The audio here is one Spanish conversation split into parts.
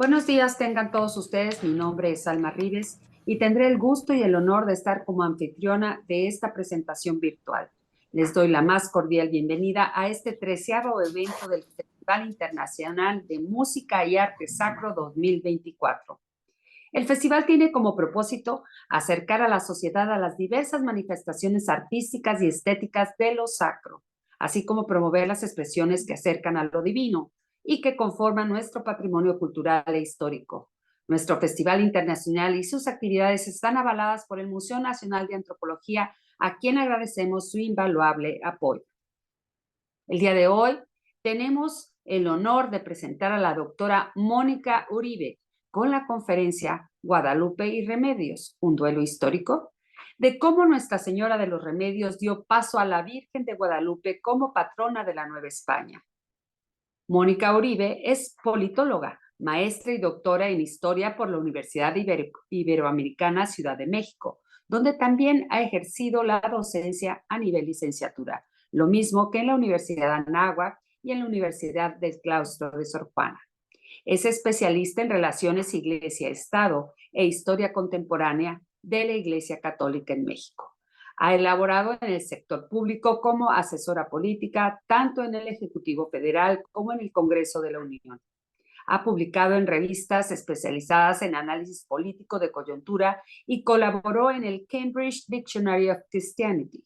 Buenos días, tengan todos ustedes. Mi nombre es Alma Rives y tendré el gusto y el honor de estar como anfitriona de esta presentación virtual. Les doy la más cordial bienvenida a este 13º evento del Festival Internacional de Música y Arte Sacro 2024. El festival tiene como propósito acercar a la sociedad a las diversas manifestaciones artísticas y estéticas de lo sacro, así como promover las expresiones que acercan a lo divino y que conforman nuestro patrimonio cultural e histórico. Nuestro festival internacional y sus actividades están avaladas por el Museo Nacional de Antropología, a quien agradecemos su invaluable apoyo. El día de hoy tenemos el honor de presentar a la doctora Mónica Uribe con la conferencia Guadalupe y Remedios, un duelo histórico, de cómo Nuestra Señora de los Remedios dio paso a la Virgen de Guadalupe como patrona de la Nueva España. Mónica Uribe es politóloga, maestra y doctora en Historia por la Universidad Iberoamericana Ciudad de México, donde también ha ejercido la docencia a nivel licenciatura, lo mismo que en la Universidad Anáhuac y en la Universidad del Claustro de Sor Juana. Es especialista en relaciones Iglesia-Estado e historia contemporánea de la Iglesia Católica en México. Ha elaborado en el sector público como asesora política, tanto en el Ejecutivo Federal como en el Congreso de la Unión. Ha publicado en revistas especializadas en análisis político de coyuntura y colaboró en el Cambridge Dictionary of Christianity.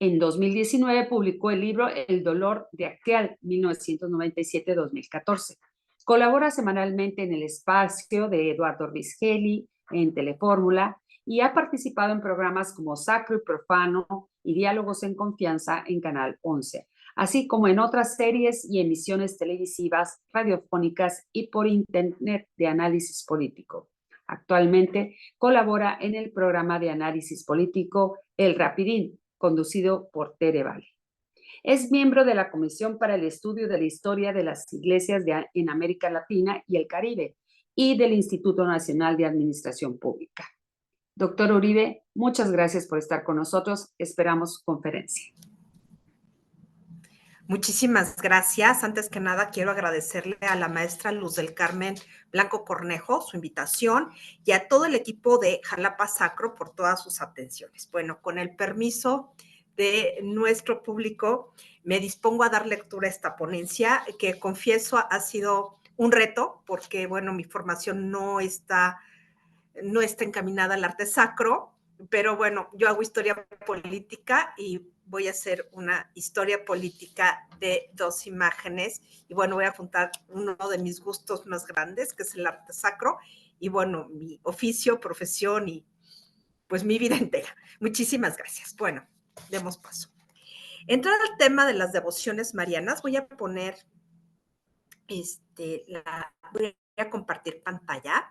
En 2019 publicó el libro El dolor de Acteal, 1997-2014. Colabora semanalmente en el espacio de Eduardo Risgelli, en Telefórmula, y ha participado en programas como Sacro y Profano y Diálogos en Confianza en Canal 11, así como en otras series y emisiones televisivas, radiofónicas y por internet de análisis político. Actualmente colabora en el programa de análisis político El Rapidín, conducido por Tere Valle. Es miembro de la Comisión para el Estudio de la Historia de las Iglesias en América Latina y el Caribe y del Instituto Nacional de Administración Pública. Doctor Uribe, muchas gracias por estar con nosotros. Esperamos su conferencia. Muchísimas gracias. Antes que nada, quiero agradecerle a la maestra Luz del Carmen Blanco Cornejo su invitación y a todo el equipo de Jalapa Sacro por todas sus atenciones. Bueno, con el permiso de nuestro público, me dispongo a dar lectura a esta ponencia, que confieso ha sido un reto, porque, bueno, mi formación no está encaminada al arte sacro, pero bueno, yo hago historia política y voy a hacer una historia política de dos imágenes y bueno, voy a juntar uno de mis gustos más grandes, que es el arte sacro, y bueno, mi oficio, profesión y pues mi vida entera. Muchísimas gracias. Bueno, demos paso. Entrar al tema de las devociones marianas, voy a poner, voy a compartir pantalla.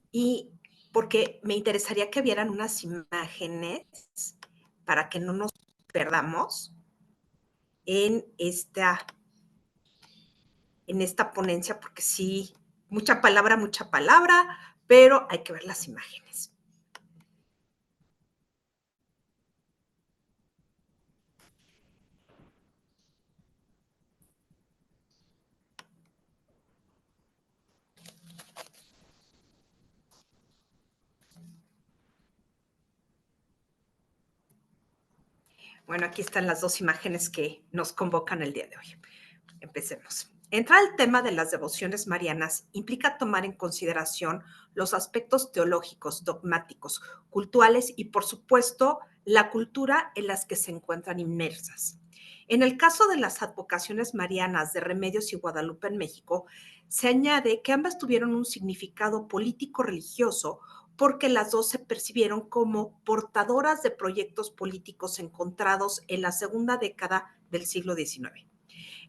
Y porque me interesaría que vieran unas imágenes para que no nos perdamos en esta ponencia, porque sí, mucha palabra, pero hay que ver las imágenes. Bueno, aquí están las dos imágenes que nos convocan el día de hoy. Empecemos. Entrar al tema de las devociones marianas implica tomar en consideración los aspectos teológicos, dogmáticos, culturales y, por supuesto, la cultura en las que se encuentran inmersas. En el caso de las advocaciones marianas de Remedios y Guadalupe en México, se añade que ambas tuvieron un significado político-religioso porque las dos se percibieron como portadoras de proyectos políticos encontrados en la segunda década del siglo XIX.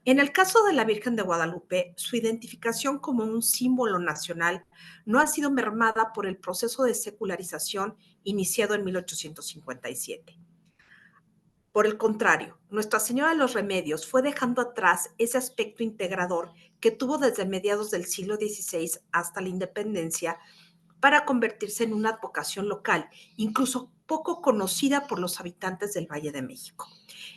En el caso de la Virgen de Guadalupe, su identificación como un símbolo nacional no ha sido mermada por el proceso de secularización iniciado en 1857. Por el contrario, Nuestra Señora de los Remedios fue dejando atrás ese aspecto integrador que tuvo desde mediados del siglo XVI hasta la independencia para convertirse en una advocación local, incluso poco conocida por los habitantes del Valle de México.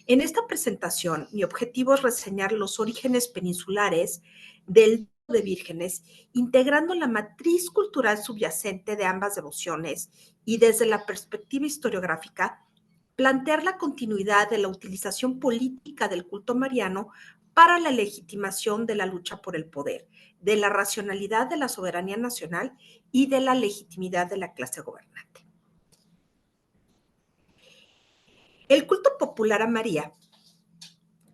En esta presentación, mi objetivo es reseñar los orígenes peninsulares del de vírgenes, integrando la matriz cultural subyacente de ambas devociones y desde la perspectiva historiográfica, plantear la continuidad de la utilización política del culto mariano para la legitimación de la lucha por el poder, de la racionalidad de la soberanía nacional y de la legitimidad de la clase gobernante. El culto popular a María,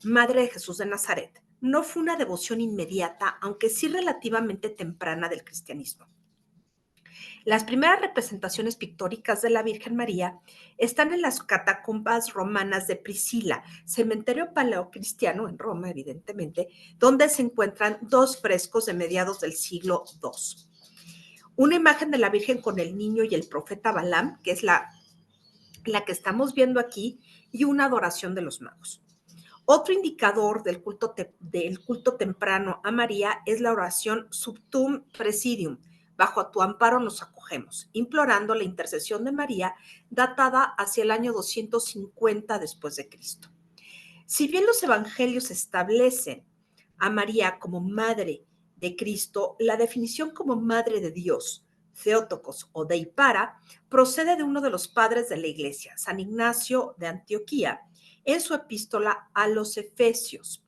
Madre de Jesús de Nazaret, no fue una devoción inmediata, aunque sí relativamente temprana del cristianismo. Las primeras representaciones pictóricas de la Virgen María están en las catacumbas romanas de Priscila, cementerio paleocristiano en Roma, evidentemente, donde se encuentran dos frescos de mediados del siglo II. Una imagen de la Virgen con el niño y el profeta Balaam, que es la que estamos viendo aquí, y una adoración de los magos. Otro indicador del culto temprano a María es la oración Subtum Presidium, bajo tu amparo nos acogemos, implorando la intercesión de María, datada hacia el año 250 después de Cristo. Si bien los evangelios establecen a María como madre de Cristo, la definición como madre de Dios, Theotokos o Deipara, procede de uno de los padres de la Iglesia, San Ignacio de Antioquía, en su epístola a los Efesios,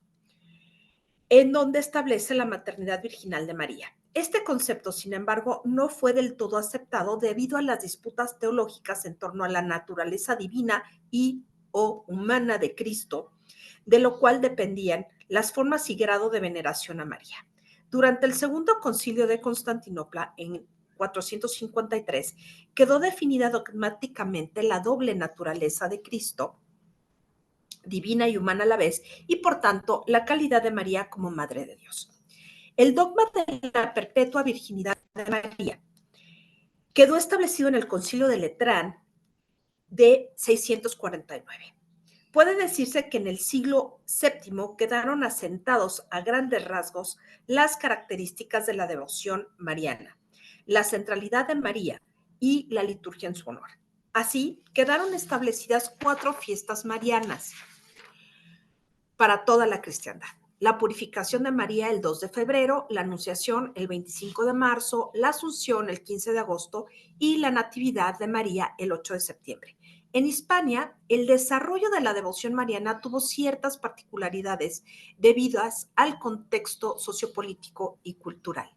en donde establece la maternidad virginal de María. Este concepto, sin embargo, no fue del todo aceptado debido a las disputas teológicas en torno a la naturaleza divina y o humana de Cristo, de lo cual dependían las formas y grado de veneración a María. Durante el Segundo Concilio de Constantinopla, en 453, quedó definida dogmáticamente la doble naturaleza de Cristo, divina y humana a la vez, y por tanto la calidad de María como Madre de Dios. El dogma de la perpetua virginidad de María quedó establecido en el Concilio de Letrán de 649. Puede decirse que en el siglo VII quedaron asentados a grandes rasgos las características de la devoción mariana, la centralidad de María y la liturgia en su honor. Así, quedaron establecidas 4 fiestas marianas para toda la cristiandad. La purificación de María el 2 de febrero, la Anunciación el 25 de marzo, la Asunción el 15 de agosto y la Natividad de María el 8 de septiembre. En Hispania, el desarrollo de la devoción mariana tuvo ciertas particularidades debidas al contexto sociopolítico y cultural.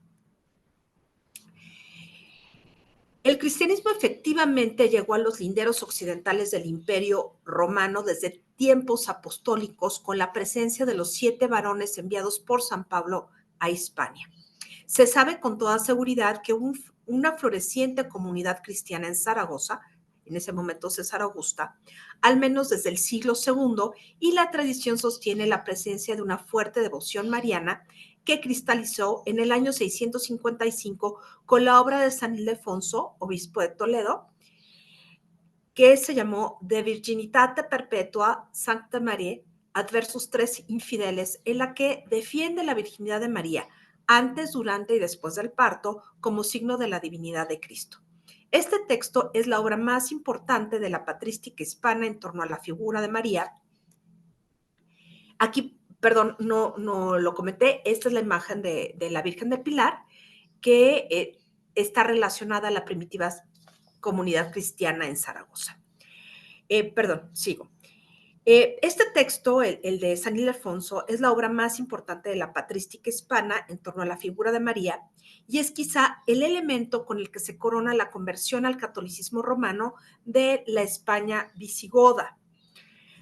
El cristianismo efectivamente llegó a los linderos occidentales del Imperio Romano desde tiempos apostólicos con la presencia de los 7 varones enviados por San Pablo a Hispania. Se sabe con toda seguridad que una floreciente comunidad cristiana en Zaragoza, en ese momento César Augusta, al menos desde el siglo II, y la tradición sostiene la presencia de una fuerte devoción mariana que cristalizó en el año 655 con la obra de San Ildefonso, obispo de Toledo, que se llamó De Virginitate Perpetua Sancta Mariae adversus 3 infideles, en la que defiende la virginidad de María antes, durante y después del parto como signo de la divinidad de Cristo. Este texto es la obra más importante de la patrística hispana en torno a la figura de María. Aquí, perdón, no lo comenté, esta es la imagen de la Virgen del Pilar, que está relacionada a la primitiva comunidad cristiana en Zaragoza. Sigo. Este texto, el de San Ildefonso, es la obra más importante de la patrística hispana en torno a la figura de María y es quizá el elemento con el que se corona la conversión al catolicismo romano de la España visigoda.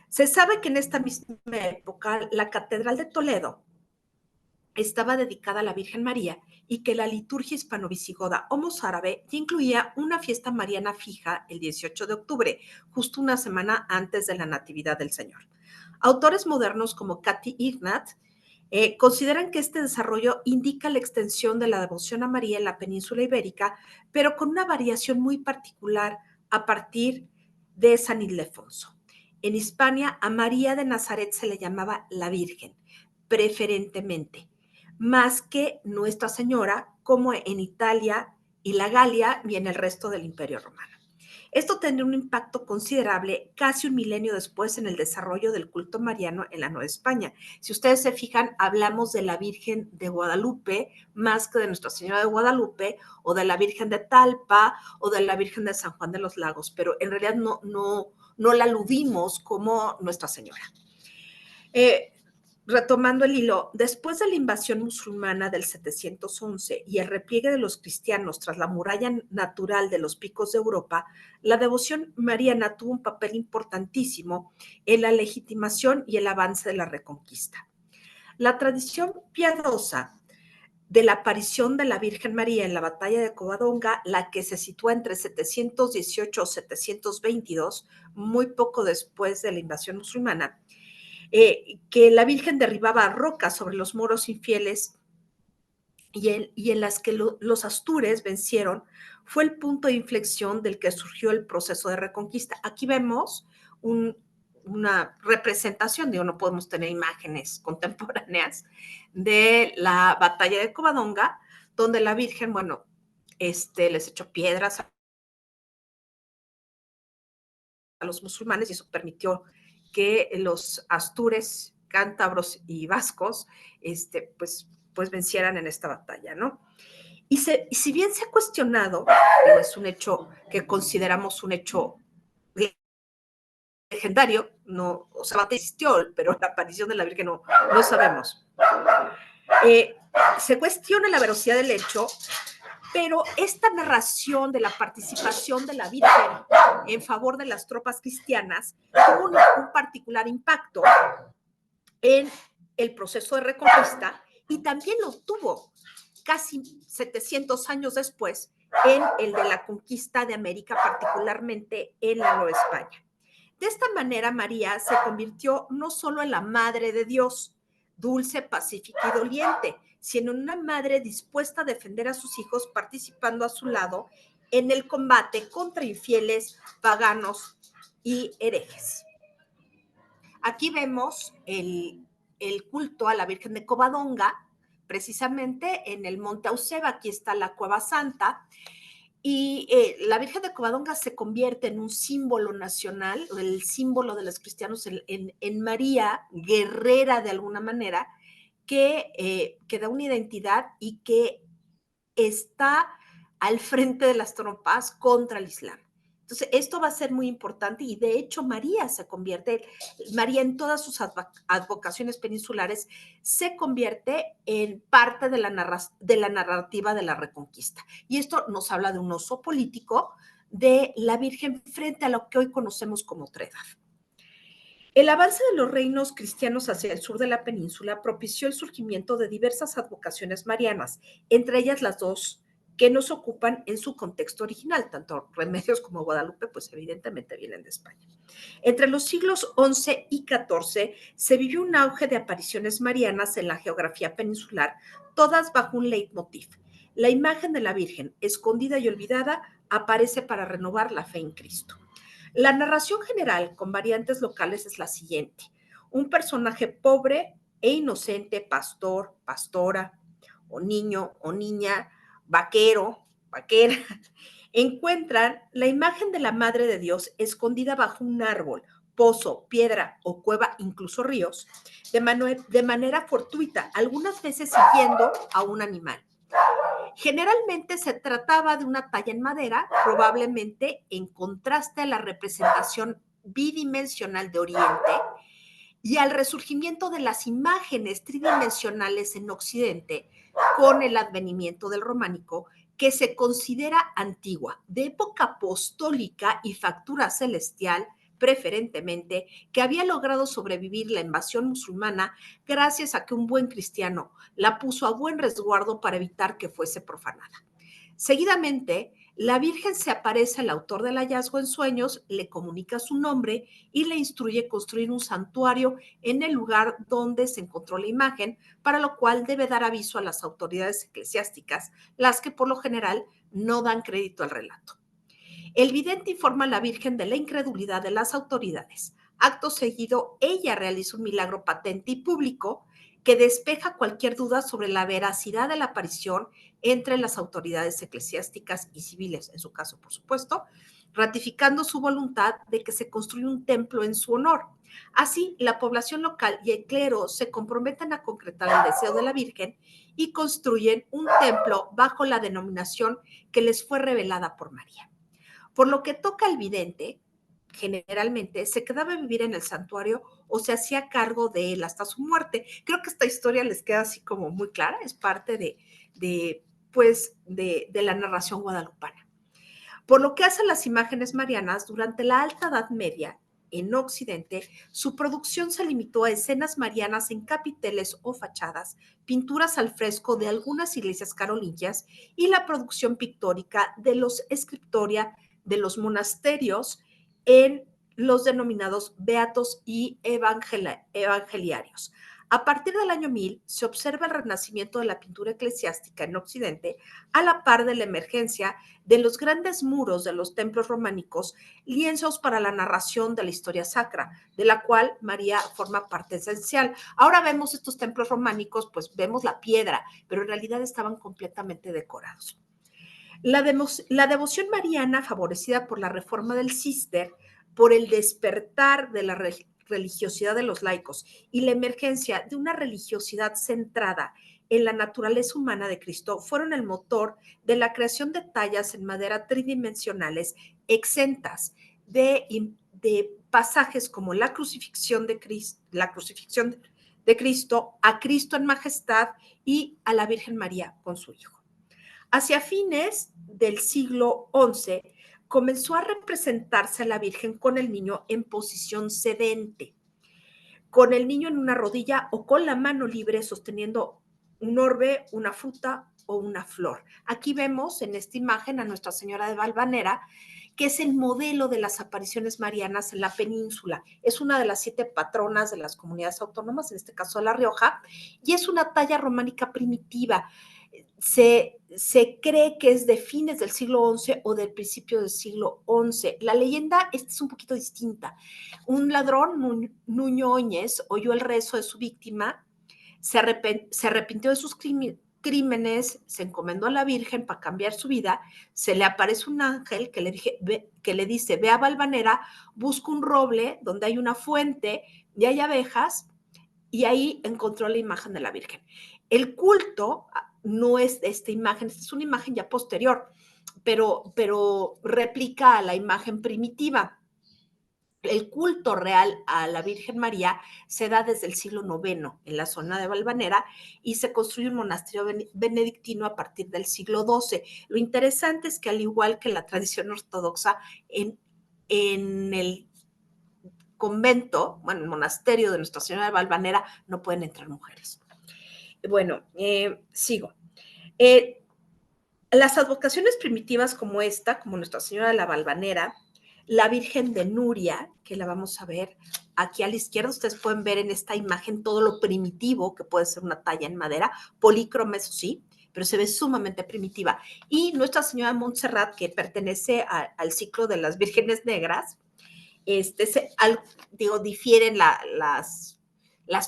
Se sabe que en esta misma época la Catedral de Toledo estaba dedicada a la Virgen María y que la liturgia hispano-visigoda o mozárabe ya incluía una fiesta mariana fija el 18 de octubre, justo una semana antes de la Natividad del Señor. Autores modernos como Cathy Ignat consideran que este desarrollo indica la extensión de la devoción a María en la península ibérica, pero con una variación muy particular a partir de San Ildefonso. En Hispania, a María de Nazaret se le llamaba la Virgen, preferentemente, más que Nuestra Señora, como en Italia y la Galia y en el resto del Imperio Romano. Esto tendría un impacto considerable casi un milenio después en el desarrollo del culto mariano en la Nueva España. Si ustedes se fijan, hablamos de la Virgen de Guadalupe más que de Nuestra Señora de Guadalupe o de la Virgen de Talpa o de la Virgen de San Juan de los Lagos, pero en realidad no la aludimos como Nuestra Señora. Retomando el hilo, después de la invasión musulmana del 711 y el repliegue de los cristianos tras la muralla natural de los picos de Europa, la devoción mariana tuvo un papel importantísimo en la legitimación y el avance de la Reconquista. La tradición piadosa de la aparición de la Virgen María en la batalla de Covadonga, la que se sitúa entre 718 y 722, muy poco después de la invasión musulmana, que la Virgen derribaba rocas sobre los moros infieles y en las que los astures vencieron, fue el punto de inflexión del que surgió el proceso de reconquista. Aquí vemos una representación, digo, no podemos tener imágenes contemporáneas de la batalla de Covadonga, donde la Virgen, bueno, les echó piedras a los musulmanes y eso permitió que los astures, cántabros y vascos, pues vencieran en esta batalla, ¿no? Y si bien se ha cuestionado, es un hecho que consideramos un hecho legendario, no, o sea, existió, pero la aparición de la Virgen no sabemos. Se cuestiona la veracidad del hecho, pero esta narración de la participación de la Virgen en favor de las tropas cristianas tuvo un particular impacto en el proceso de reconquista y también lo tuvo casi 700 años después en el de la conquista de América, particularmente en la Nueva España. De esta manera, María se convirtió no solo en la madre de Dios, dulce, pacífica y doliente, sino en una madre dispuesta a defender a sus hijos, participando a su lado en el combate contra infieles, paganos y herejes. Aquí vemos el culto a la Virgen de Covadonga, precisamente en el Monte Auceba. Aquí está la Cueva Santa. Y la Virgen de Covadonga se convierte en un símbolo nacional, el símbolo de los cristianos en María, guerrera de alguna manera, que da una identidad y que está al frente de las tropas contra el Islam. Entonces, esto va a ser muy importante y de hecho María en todas sus advocaciones peninsulares, se convierte en parte de la narrativa de la Reconquista. Y esto nos habla de un uso político de la Virgen frente a lo que hoy conocemos como otra edad. El avance de los reinos cristianos hacia el sur de la península propició el surgimiento de diversas advocaciones marianas, entre ellas las dos que nos ocupan en su contexto original, tanto Remedios como Guadalupe, pues evidentemente vienen de España. Entre los siglos XI y XIV se vivió un auge de apariciones marianas en la geografía peninsular, todas bajo un leitmotiv. La imagen de la Virgen, escondida y olvidada, aparece para renovar la fe en Cristo. La narración general, con variantes locales, es la siguiente. Un personaje pobre e inocente, pastor, pastora, o niño o niña, vaquero, vaquera, encuentran la imagen de la Madre de Dios escondida bajo un árbol, pozo, piedra o cueva, incluso ríos, de manera fortuita, algunas veces siguiendo a un animal. Generalmente se trataba de una talla en madera, probablemente en contraste a la representación bidimensional de Oriente y al resurgimiento de las imágenes tridimensionales en Occidente con el advenimiento del románico, que se considera antigua, de época apostólica y factura celestial, preferentemente, que había logrado sobrevivir la invasión musulmana gracias a que un buen cristiano la puso a buen resguardo para evitar que fuese profanada. Seguidamente, la Virgen se aparece al autor del hallazgo en sueños, le comunica su nombre y le instruye construir un santuario en el lugar donde se encontró la imagen, para lo cual debe dar aviso a las autoridades eclesiásticas, las que por lo general no dan crédito al relato. El vidente informa a la Virgen de la incredulidad de las autoridades. Acto seguido, ella realiza un milagro patente y público que despeja cualquier duda sobre la veracidad de la aparición entre las autoridades eclesiásticas y civiles, en su caso, por supuesto, ratificando su voluntad de que se construya un templo en su honor. Así, la población local y el clero se comprometen a concretar el deseo de la Virgen y construyen un templo bajo la denominación que les fue revelada por María. Por lo que toca al vidente, generalmente se quedaba a vivir en el santuario o se hacía cargo de él hasta su muerte. Creo que esta historia les queda así como muy clara, es parte de la narración guadalupana. Por lo que hace a las imágenes marianas, durante la Alta Edad Media, en Occidente, su producción se limitó a escenas marianas en capiteles o fachadas, pinturas al fresco de algunas iglesias carolingias y la producción pictórica de los escriptoria de los monasterios en los denominados beatos y evangeliarios. A partir del año 1000 se observa el renacimiento de la pintura eclesiástica en Occidente a la par de la emergencia de los grandes muros de los templos románicos, lienzos para la narración de la historia sacra, de la cual María forma parte esencial. Ahora vemos estos templos románicos, pues vemos la piedra, pero en realidad estaban completamente decorados. La devoción mariana, favorecida por la reforma del Císter, por el despertar de la religiosidad de los laicos y la emergencia de una religiosidad centrada en la naturaleza humana de Cristo, fueron el motor de la creación de tallas en madera tridimensionales exentas de pasajes como la crucifixión de Cristo, a Cristo en majestad y a la Virgen María con su Hijo. Hacia fines del siglo XI, comenzó a representarse a la Virgen con el niño en posición sedente, con el niño en una rodilla o con la mano libre sosteniendo un orbe, una fruta o una flor. Aquí vemos en esta imagen a Nuestra Señora de Valvanera, que es el modelo de las apariciones marianas en la península. Es una de las 7 patronas de las comunidades autónomas, en este caso de La Rioja, y es una talla románica primitiva. Se cree que es de fines del siglo XI o del principio del siglo XI. La leyenda es un poquito distinta. Un ladrón, Nuño Óñez, oyó el rezo de su víctima, se arrepintió de sus crímenes, se encomendó a la Virgen para cambiar su vida, se le aparece un ángel que le dice, ve a Valvanera, busca un roble donde hay una fuente y hay abejas, y ahí encontró la imagen de la Virgen. El culto no es de esta imagen, esta es una imagen ya posterior, pero replica a la imagen primitiva. El culto real a la Virgen María se da desde el siglo IX en la zona de Valvanera y se construye un monasterio benedictino a partir del siglo XII. Lo interesante es que al igual que la tradición ortodoxa, en el convento, bueno, el monasterio de Nuestra Señora de Valvanera, no pueden entrar mujeres. Bueno, sigo. Las advocaciones primitivas como esta, como Nuestra Señora de la Valvanera, la Virgen de Nuria, que la vamos a ver aquí a la izquierda, ustedes pueden ver en esta imagen todo lo primitivo que puede ser una talla en madera, polícroma, eso sí, pero se ve sumamente primitiva. Y Nuestra Señora de Montserrat, que pertenece al ciclo de las vírgenes negras, difieren las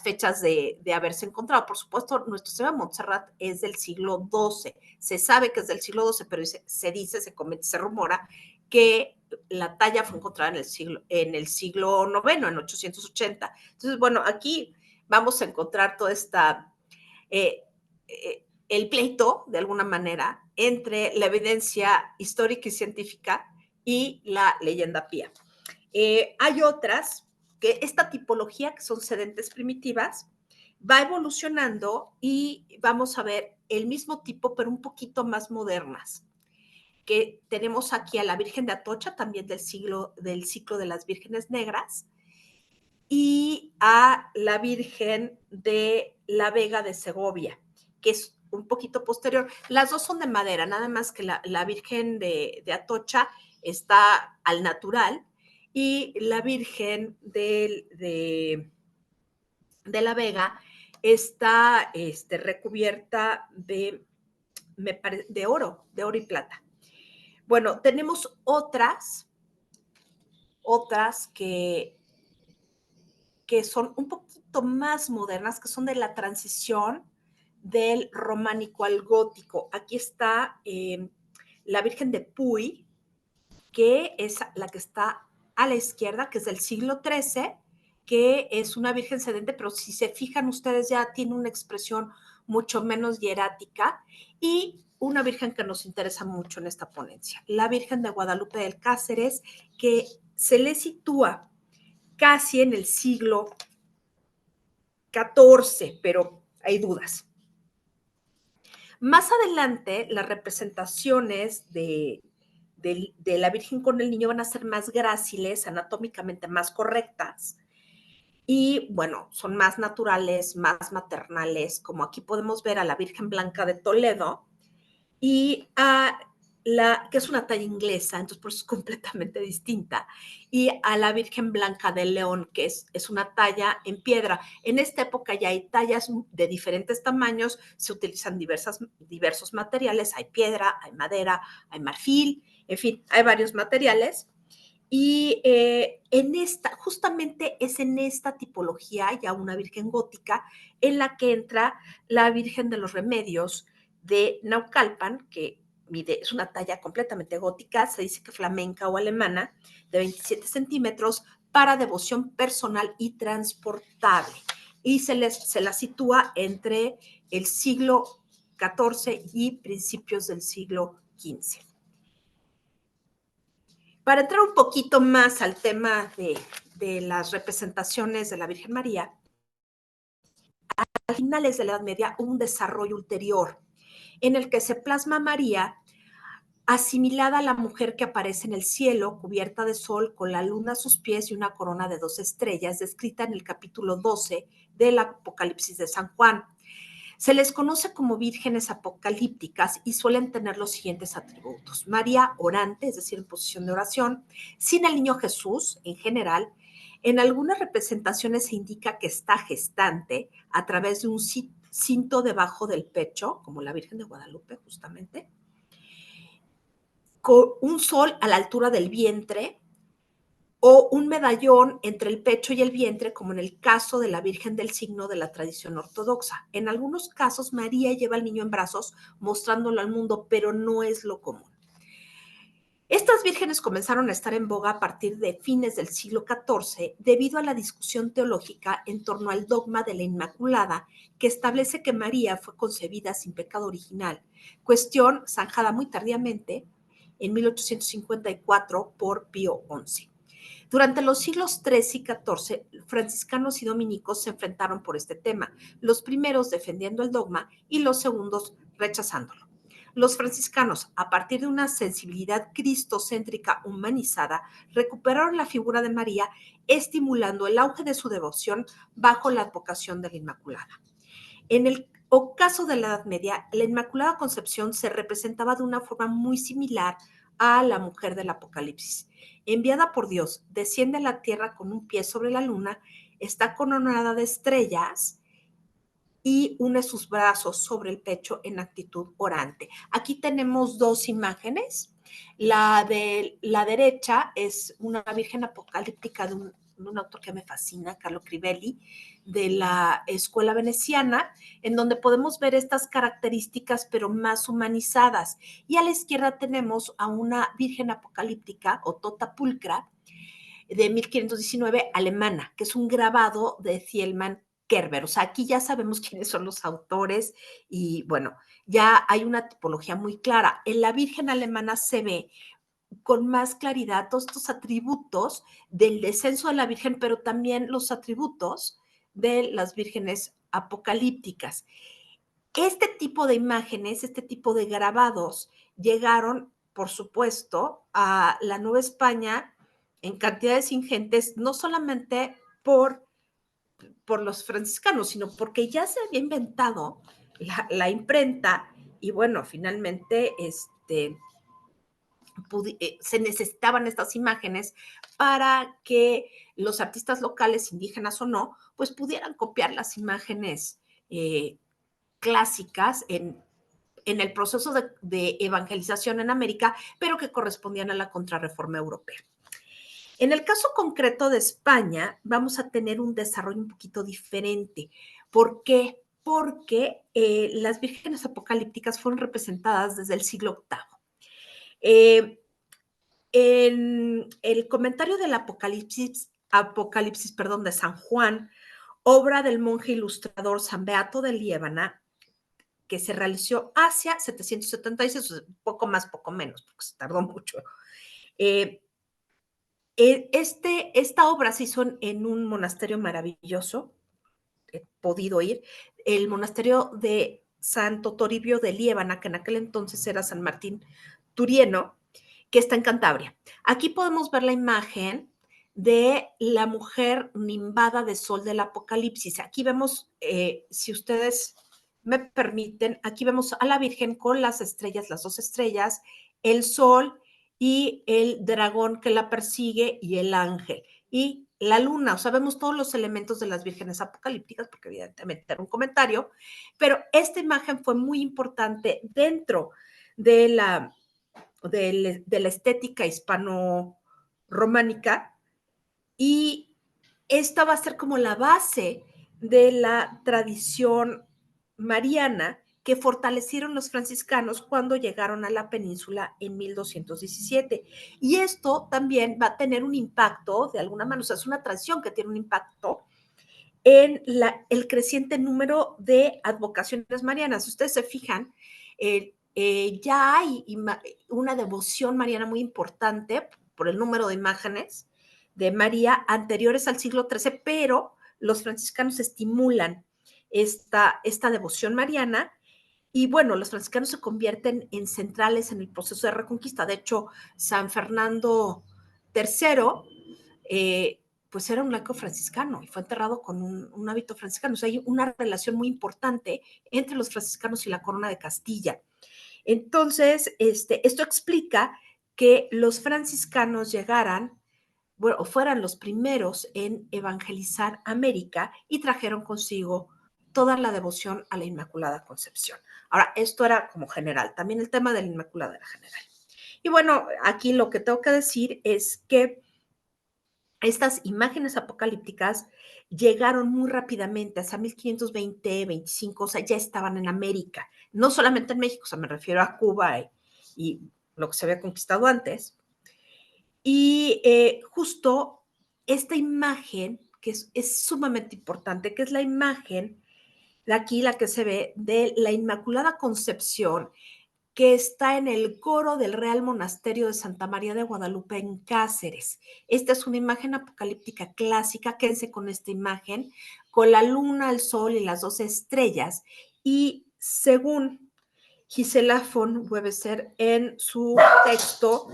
fechas de haberse encontrado. Por supuesto, Nuestra Señora de Montserrat es del siglo XII. Se sabe que es del siglo XII, pero se comenta, se rumora que la talla fue encontrada en el siglo IX, en 880. Entonces, bueno, aquí vamos a encontrar toda esta, el pleito, de alguna manera, entre la evidencia histórica y científica y la leyenda pía. Hay otras que esta tipología, que son sedentes primitivas, va evolucionando y vamos a ver el mismo tipo, pero un poquito más modernas. Que tenemos aquí a la Virgen de Atocha, también del ciclo de las Vírgenes Negras, y a la Virgen de la Vega de Segovia, que es un poquito posterior. Las dos son de madera, nada más que la Virgen de Atocha está al natural y la Virgen de la Vega está recubierta de oro y plata. Bueno, tenemos otras que son un poquito más modernas, que son de la transición del románico al gótico. Aquí está la Virgen de Puy, que es la que está a la izquierda, que es del siglo XIII, que es una virgen sedente, pero si se fijan ustedes ya tiene una expresión mucho menos hierática, y una virgen que nos interesa mucho en esta ponencia, la Virgen de Guadalupe del Cáceres, que se le sitúa casi en el siglo XIV, pero hay dudas. Más adelante, las representaciones de la Virgen con el niño van a ser más gráciles, anatómicamente más correctas, y bueno, son más naturales, más maternales, como aquí podemos ver a la Virgen Blanca de Toledo, y a que es una talla inglesa, entonces por eso es completamente distinta, y a la Virgen Blanca de León, que es una talla en piedra. En esta época ya hay tallas de diferentes tamaños, se utilizan diversos materiales, hay piedra, hay madera, hay marfil, en fin, hay varios materiales. Y justamente es en esta tipología, ya una virgen gótica, en la que entra la Virgen de los Remedios de Naucalpan, que es una talla completamente gótica, se dice que flamenca o alemana, de 27 centímetros, para devoción personal y transportable. Y se la sitúa entre el siglo XIV y principios del siglo XV. Para entrar un poquito más al tema de las representaciones de la Virgen María, a finales de la Edad Media hubo un desarrollo ulterior en el que se plasma a María asimilada a la mujer que aparece en el cielo, cubierta de sol, con la luna a sus pies y una corona de 2 estrellas, descrita en el capítulo 12 del Apocalipsis de San Juan. Se les conoce como vírgenes apocalípticas y suelen tener los siguientes atributos: María orante, es decir, en posición de oración, sin el niño Jesús en general. En algunas representaciones se indica que está gestante a través de un cinto debajo del pecho, como la Virgen de Guadalupe justamente, con un sol a la altura del vientre, o un medallón entre el pecho y el vientre, como en el caso de la Virgen del Signo de la tradición ortodoxa. En algunos casos, María lleva al niño en brazos, mostrándolo al mundo, pero no es lo común. Estas vírgenes comenzaron a estar en boga a partir de fines del siglo XIV debido a la discusión teológica en torno al dogma de la Inmaculada, que establece que María fue concebida sin pecado original, cuestión zanjada muy tardíamente en 1854 por Pío XI. Durante los siglos XIII y XIV, franciscanos y dominicos se enfrentaron por este tema, los primeros defendiendo el dogma y los segundos rechazándolo. Los franciscanos, a partir de una sensibilidad cristocéntrica humanizada, recuperaron la figura de María, estimulando el auge de su devoción bajo la advocación de la Inmaculada. En el caso de la Edad Media, la Inmaculada Concepción se representaba de una forma muy similar a la mujer del Apocalipsis. Enviada por Dios, desciende a la tierra con un pie sobre la luna, está coronada de estrellas y une sus brazos sobre el pecho en actitud orante. Aquí tenemos dos imágenes. La de la derecha es una virgen apocalíptica de un autor que me fascina, Carlo Crivelli, de la escuela veneciana, en donde podemos ver estas características, pero más humanizadas. Y a la izquierda tenemos a una virgen apocalíptica, o Tota Pulcra, de 1519, alemana, que es un grabado de Thielmann Kerber. O sea, aquí ya sabemos quiénes son los autores y bueno, ya hay una tipología muy clara. En la Virgen alemana se ve con más claridad todos estos atributos del descenso de la Virgen, pero también los atributos de las vírgenes apocalípticas. Este tipo de imágenes, este tipo de grabados llegaron, por supuesto, a la Nueva España en cantidades ingentes, no solamente por los franciscanos, sino porque ya se había inventado la imprenta y bueno, finalmente se necesitaban estas imágenes para que los artistas locales, indígenas o no, pues pudieran copiar las imágenes clásicas en el proceso de evangelización en América, pero que correspondían a la contrarreforma europea. En el caso concreto de España, vamos a tener un desarrollo un poquito diferente. ¿Por qué? Porque las vírgenes apocalípticas fueron representadas desde el siglo VIII. En el comentario del Apocalipsis, de San Juan, obra del monje ilustrador San Beato de Liébana, que se realizó hacia 776, poco más, poco menos, porque se tardó mucho. Esta obra se hizo en un monasterio maravilloso, he podido ir, el monasterio de Santo Toribio de Liébana, que en aquel entonces era San Martín Turieno, que está en Cantabria. Aquí podemos ver la imagen de la mujer nimbada de sol del Apocalipsis. Aquí vemos, si ustedes me permiten, aquí vemos a la Virgen con las estrellas, las dos estrellas, el sol y el dragón que la persigue y el ángel. Y la luna, o sea, vemos todos los elementos de las vírgenes apocalípticas, porque evidentemente era un comentario, pero esta imagen fue muy importante dentro de la estética hispano-románica, y esta va a ser como la base de la tradición mariana que fortalecieron los franciscanos cuando llegaron a la península en 1217. Y esto también va a tener un impacto, de alguna manera, o sea, es una tradición que tiene un impacto en el creciente número de advocaciones marianas. Si ustedes se fijan, ya hay una devoción mariana muy importante por el número de imágenes de María anteriores al siglo XIII, pero los franciscanos estimulan esta devoción mariana. Y bueno, los franciscanos se convierten en centrales en el proceso de reconquista. De hecho, San Fernando III pues era un laico franciscano y fue enterrado con un hábito franciscano. O sea, hay una relación muy importante entre los franciscanos y la corona de Castilla. Entonces, esto explica que los franciscanos llegaran, bueno, o fueran los primeros en evangelizar América y trajeron consigo toda la devoción a la Inmaculada Concepción. Ahora, esto era como general, también el tema de la Inmaculada era general. Y bueno, aquí lo que tengo que decir es que estas imágenes apocalípticas llegaron muy rápidamente, hasta 1520, 25, o sea, ya estaban en América, no solamente en México, o sea, me refiero a Cuba y lo que se había conquistado antes. Y justo esta imagen, que es sumamente importante, que es la imagen, de aquí la que se ve, de la Inmaculada Concepción, que está en el coro del Real Monasterio de Santa María de Guadalupe en Cáceres. Esta es una imagen apocalíptica clásica, quédense con esta imagen, con la luna, el sol y las dos estrellas. Y según Gisela von Webeser en su texto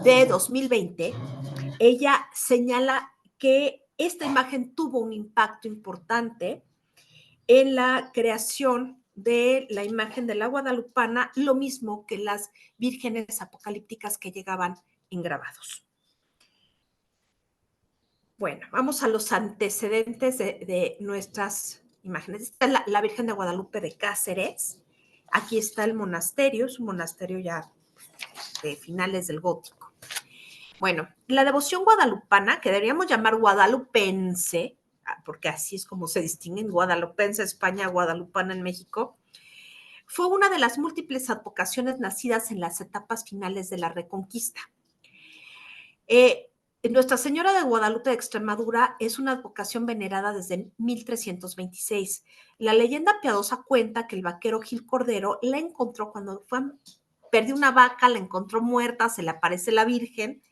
de 2020, ella señala que esta imagen tuvo un impacto importante en la creación de la imagen de la guadalupana, lo mismo que las vírgenes apocalípticas que llegaban en grabados. Bueno, vamos a los antecedentes de nuestras imágenes. Esta es la Virgen de Guadalupe de Cáceres. Aquí está el monasterio, es un monasterio ya de finales del gótico. Bueno, la devoción guadalupana, que deberíamos llamar guadalupense, porque así es como se distinguen, guadalupense España, guadalupana en México, fue una de las múltiples advocaciones nacidas en las etapas finales de la Reconquista. Nuestra Señora de Guadalupe de Extremadura es una advocación venerada desde 1326. La leyenda piadosa cuenta que el vaquero Gil Cordero la encontró cuando perdió una vaca, la encontró muerta, se le aparece la Virgen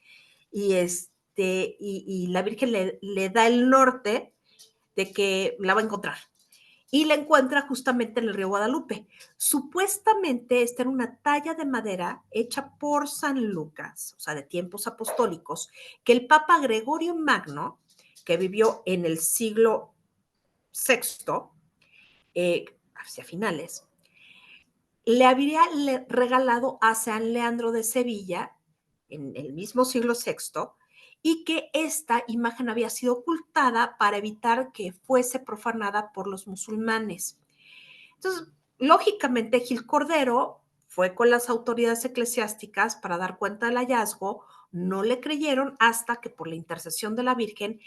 y la Virgen le da el norte de que la va a encontrar. Y la encuentra justamente en el río Guadalupe. Supuestamente esta era una talla de madera hecha por San Lucas, o sea, de tiempos apostólicos, que el Papa Gregorio Magno, que vivió en el siglo VI, hacia finales, le habría regalado a San Leandro de Sevilla en el mismo siglo VI, y que esta imagen había sido ocultada para evitar que fuese profanada por los musulmanes. Entonces, lógicamente, Gil Cordero fue con las autoridades eclesiásticas para dar cuenta del hallazgo, no le creyeron hasta que por la intercesión de la Virgen,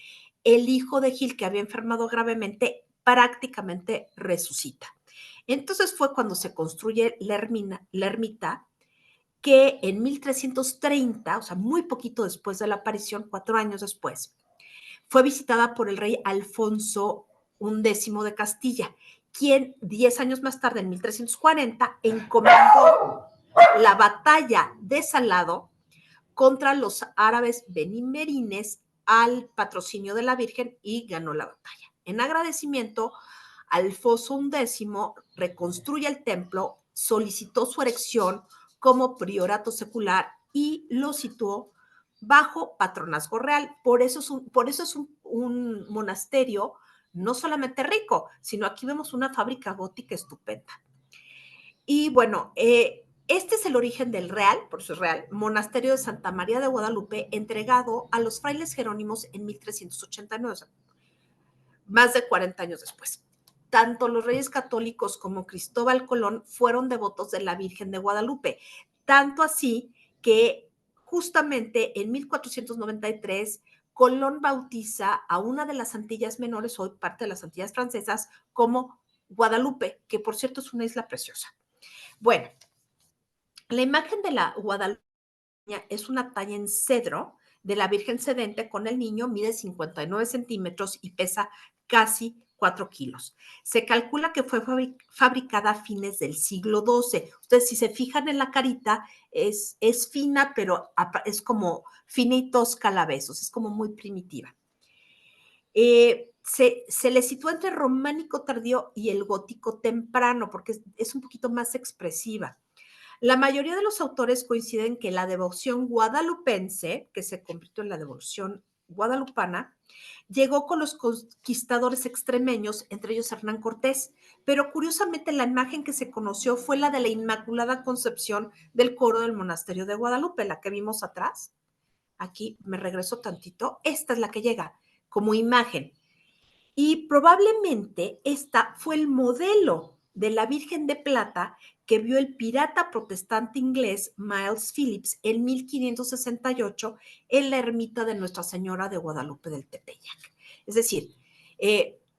el hijo de Gil, que había enfermado gravemente, prácticamente resucita. Entonces fue cuando se construye la ermita que en 1330, o sea, muy poquito después de la aparición, 4 años después, fue visitada por el rey Alfonso X de Castilla, quien 10 años más tarde, en 1340, encomendó la batalla de Salado contra los árabes benimerines al patrocinio de la Virgen y ganó la batalla. En agradecimiento, Alfonso X reconstruye el templo, solicitó su erección como priorato secular y lo situó bajo patronazgo real. Por eso es un monasterio no solamente rico, sino aquí vemos una fábrica gótica estupenda. Y bueno, este es el origen del Real, por eso es Real, Monasterio de Santa María de Guadalupe, entregado a los frailes jerónimos en 1389, o sea, más de 40 años después. Tanto los reyes católicos como Cristóbal Colón fueron devotos de la Virgen de Guadalupe, tanto así que justamente en 1493 Colón bautiza a una de las Antillas Menores, hoy parte de las Antillas Francesas, como Guadalupe, que por cierto es una isla preciosa. Bueno, la imagen de la Guadalupe es una talla en cedro de la Virgen Sedente con el niño, mide 59 centímetros y pesa casi 4 kilos. Se calcula que fue fabricada a fines del siglo XII. Ustedes, si se fijan en la carita, es fina, pero es como fina y tosca a la vez, o sea, es como muy primitiva. Se le sitúa entre románico tardío y el gótico temprano, porque es un poquito más expresiva. La mayoría de los autores coinciden que la devoción guadalupense, que se convirtió en la devoción guadalupana, llegó con los conquistadores extremeños, entre ellos Hernán Cortés, pero curiosamente la imagen que se conoció fue la de la Inmaculada Concepción del coro del monasterio de Guadalupe, la que vimos atrás. Aquí me regreso tantito, esta es la que llega como imagen. Y probablemente esta fue el modelo de la Virgen de Plata que vio el pirata protestante inglés Miles Phillips en 1568 en la ermita de Nuestra Señora de Guadalupe del Tepeyac. Es decir,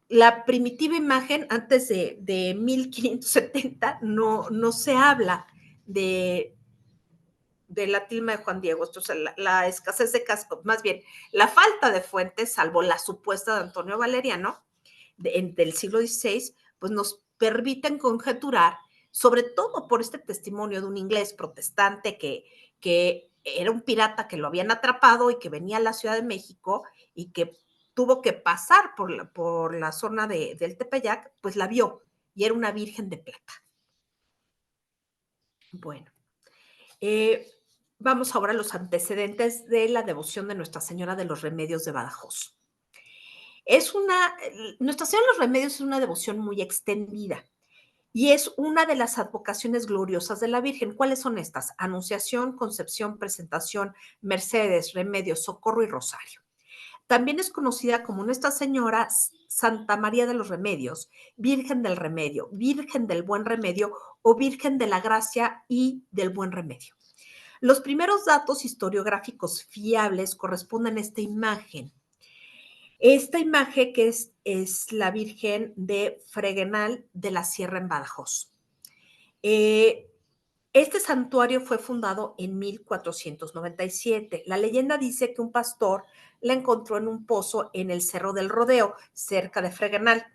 la primitiva imagen antes de 1570 no se habla de la tilma de Juan Diego, esto es la escasez de casco, más bien la falta de fuentes, salvo la supuesta de Antonio Valeriano, del siglo XVI, pues nos permiten conjeturar, sobre todo por este testimonio de un inglés protestante que era un pirata que lo habían atrapado y que venía a la Ciudad de México y que tuvo que pasar por la zona del Tepeyac, pues la vio y era una virgen de plata. Bueno, vamos ahora a los antecedentes de la devoción de Nuestra Señora de los Remedios de Badajoz. Nuestra Señora de los Remedios es una devoción muy extendida y es una de las advocaciones gloriosas de la Virgen. ¿Cuáles son estas? Anunciación, Concepción, Presentación, Mercedes, Remedios, Socorro y Rosario. También es conocida como Nuestra Señora Santa María de los Remedios, Virgen del Remedio, Virgen del Buen Remedio o Virgen de la Gracia y del Buen Remedio. Los primeros datos historiográficos fiables corresponden a esta imagen. Esta imagen que es la Virgen de Fregenal de la Sierra en Badajoz. Este santuario fue fundado en 1497. La leyenda dice que un pastor la encontró en un pozo en el Cerro del Rodeo, cerca de Fregenal.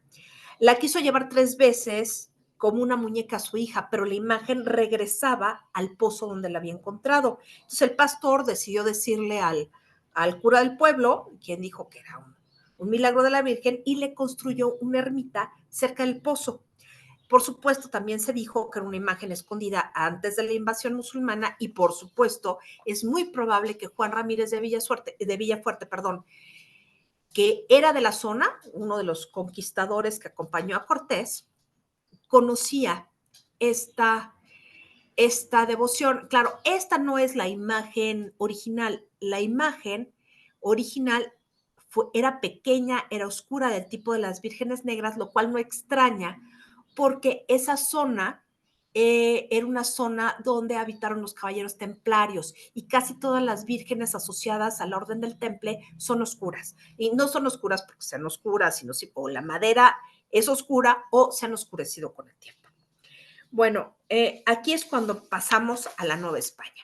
La quiso llevar 3 veces como una muñeca a su hija, pero la imagen regresaba al pozo donde la había encontrado. Entonces el pastor decidió decirle al cura del pueblo, quien dijo que era un milagro de la Virgen, y le construyó una ermita cerca del pozo. Por supuesto, también se dijo que era una imagen escondida antes de la invasión musulmana y, por supuesto, es muy probable que Juan Ramírez de Villafuerte, que era de la zona, uno de los conquistadores que acompañó a Cortés, conocía esta devoción. Claro, esta no es la imagen original. La imagen original era pequeña, era oscura, del tipo de las vírgenes negras, lo cual no extraña porque esa zona era una zona donde habitaron los caballeros templarios y casi todas las vírgenes asociadas a la orden del temple son oscuras. Y no son oscuras porque sean oscuras, sino si o la madera es oscura o se han oscurecido con el tiempo. Bueno, aquí es cuando pasamos a la Nueva España.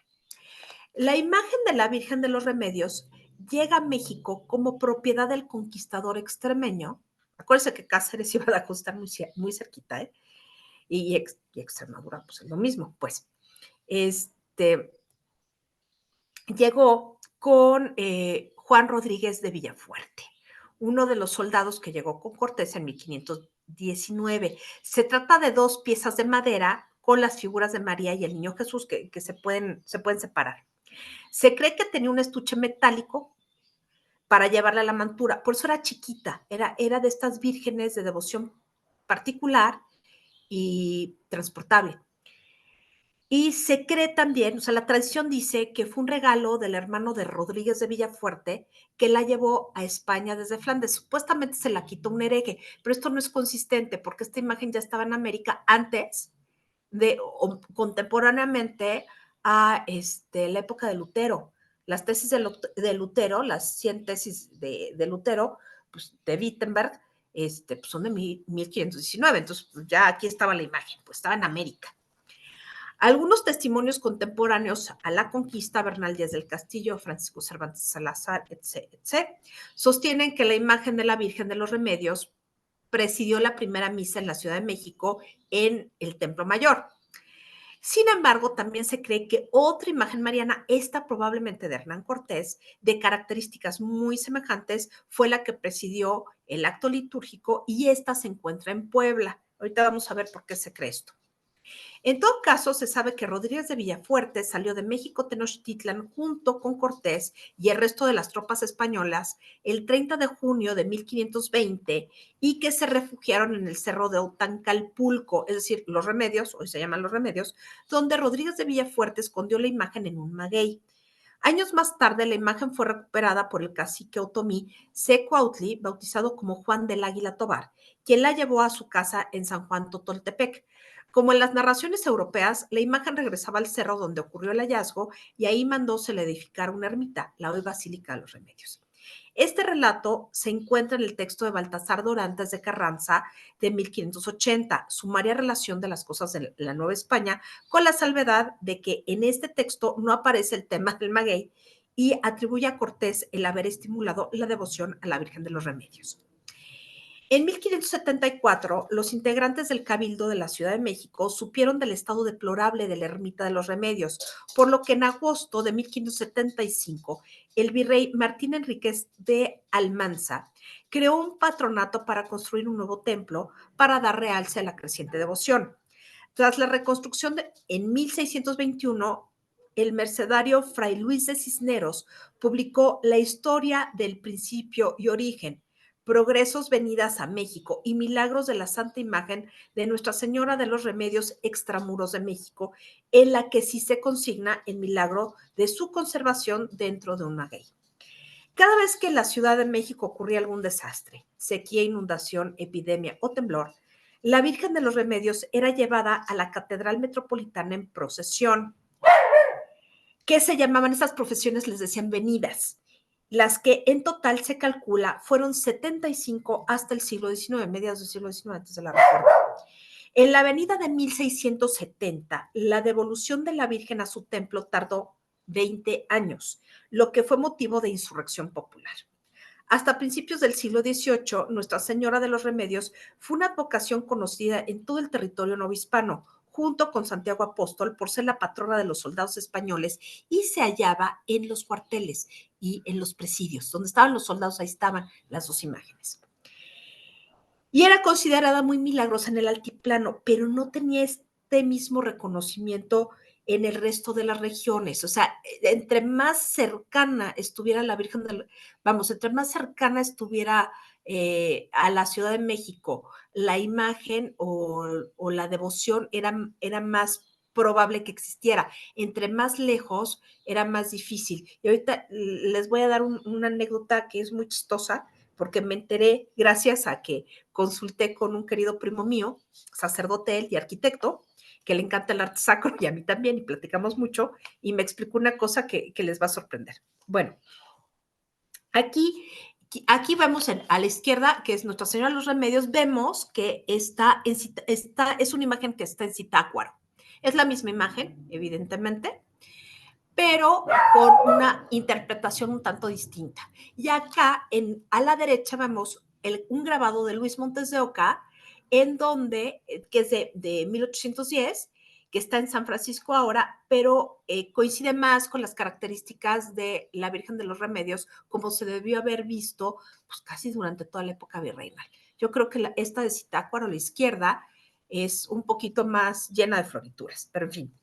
La imagen de la Virgen de los Remedios llega a México como propiedad del conquistador extremeño. Acuérdense que Cáceres iba a costar muy cerquita, ¿eh? Y Extremadura, pues es lo mismo, pues. Este, llegó con Juan Rodríguez de Villafuerte, uno de los soldados que llegó con Cortés en 1519. Se trata de dos piezas de madera con las figuras de María y el Niño Jesús que se pueden separar. Se cree que tenía un estuche metálico para llevarla a la montura, por eso era chiquita, era de estas vírgenes de devoción particular y transportable. Y se cree también, o sea, la tradición dice que fue un regalo del hermano de Rodríguez de Villafuerte que la llevó a España desde Flandes. Supuestamente se la quitó un hereje, pero esto no es consistente porque esta imagen ya estaba en América antes o contemporáneamente a la época de Lutero. Las tesis de Lutero, las 100 tesis de Lutero, pues de Wittenberg, pues son de 1519. Entonces, pues ya aquí estaba la imagen, pues estaba en América. Algunos testimonios contemporáneos a la conquista, Bernal Díaz del Castillo, Francisco Cervantes Salazar, etc., sostienen que la imagen de la Virgen de los Remedios presidió la primera misa en la Ciudad de México en el Templo Mayor. Sin embargo, también se cree que otra imagen mariana, esta probablemente de Hernán Cortés, de características muy semejantes, fue la que presidió el acto litúrgico y esta se encuentra en Puebla. Ahorita vamos a ver por qué se cree esto. En todo caso, se sabe que Rodríguez de Villafuerte salió de México Tenochtitlan junto con Cortés y el resto de las tropas españolas el 30 de junio de 1520 y que se refugiaron en el cerro de Otancalpulco, es decir, Los Remedios, hoy se llaman Los Remedios, donde Rodríguez de Villafuerte escondió la imagen en un maguey. Años más tarde, la imagen fue recuperada por el cacique otomí Secuautli, bautizado como Juan del Águila Tobar, quien la llevó a su casa en San Juan Totoltepec. Como en las narraciones europeas, la imagen regresaba al cerro donde ocurrió el hallazgo y ahí mandó se le edificara una ermita, la hoy Basílica de los Remedios. Este relato se encuentra en el texto de Baltasar Dorantes de Carranza de 1580, sumaria relación de las cosas de la Nueva España, con la salvedad de que en este texto no aparece el tema del maguey y atribuye a Cortés el haber estimulado la devoción a la Virgen de los Remedios. En 1574, los integrantes del Cabildo de la Ciudad de México supieron del estado deplorable de la ermita de los Remedios, por lo que en agosto de 1575, el virrey Martín Enríquez de Almanza creó un patronato para construir un nuevo templo para dar realce a la creciente devoción. Tras la reconstrucción en 1621, el mercedario Fray Luis de Cisneros publicó La historia del principio y origen, progresos venidas a México y milagros de la Santa Imagen de Nuestra Señora de los Remedios extramuros de México, en la que sí se consigna el milagro de su conservación dentro de un maguey. Cada vez que en la Ciudad de México ocurría algún desastre, sequía, inundación, epidemia o temblor, la Virgen de los Remedios era llevada a la Catedral Metropolitana en procesión. ¿Qué se llamaban esas procesiones? Les decían venidas. Las que en total se calcula fueron 75 hasta el siglo XIX, mediados del siglo XIX, antes de la Reforma. En la avenida de 1670, la devolución de la Virgen a su templo tardó 20 años, lo que fue motivo de insurrección popular. Hasta principios del siglo XVIII, Nuestra Señora de los Remedios fue una advocación conocida en todo el territorio novohispano, junto con Santiago Apóstol, por ser la patrona de los soldados españoles, y se hallaba en los cuarteles y en los presidios. Donde estaban los soldados, ahí estaban las dos imágenes. Y era considerada muy milagrosa en el altiplano, pero no tenía este mismo reconocimiento en el resto de las regiones. O sea, entre más cercana estuviera la Virgen, entre más cercana estuviera a la Ciudad de México, la imagen o la devoción era más probable que existiera. Entre más lejos, era más difícil. Y ahorita les voy a dar una anécdota que es muy chistosa, porque me enteré gracias a que consulté con un querido primo mío, sacerdote él y arquitecto, que le encanta el arte sacro y a mí también, y platicamos mucho, y me explicó una cosa que les va a sorprender. Bueno, aquí Aquí vemos a la izquierda, que es Nuestra Señora de los Remedios, vemos que es una imagen que está en Zitácuaro. Es la misma imagen, evidentemente, pero con una interpretación un tanto distinta. Y acá, a la derecha, vemos un grabado de Luis Montes de Oca, en donde, que es de 1810, que está en San Francisco ahora, pero coincide más con las características de la Virgen de los Remedios, como se debió haber visto pues, casi durante toda la época virreinal. Yo creo que esta de Zitácuaro a la izquierda es un poquito más llena de florituras, pero en fin.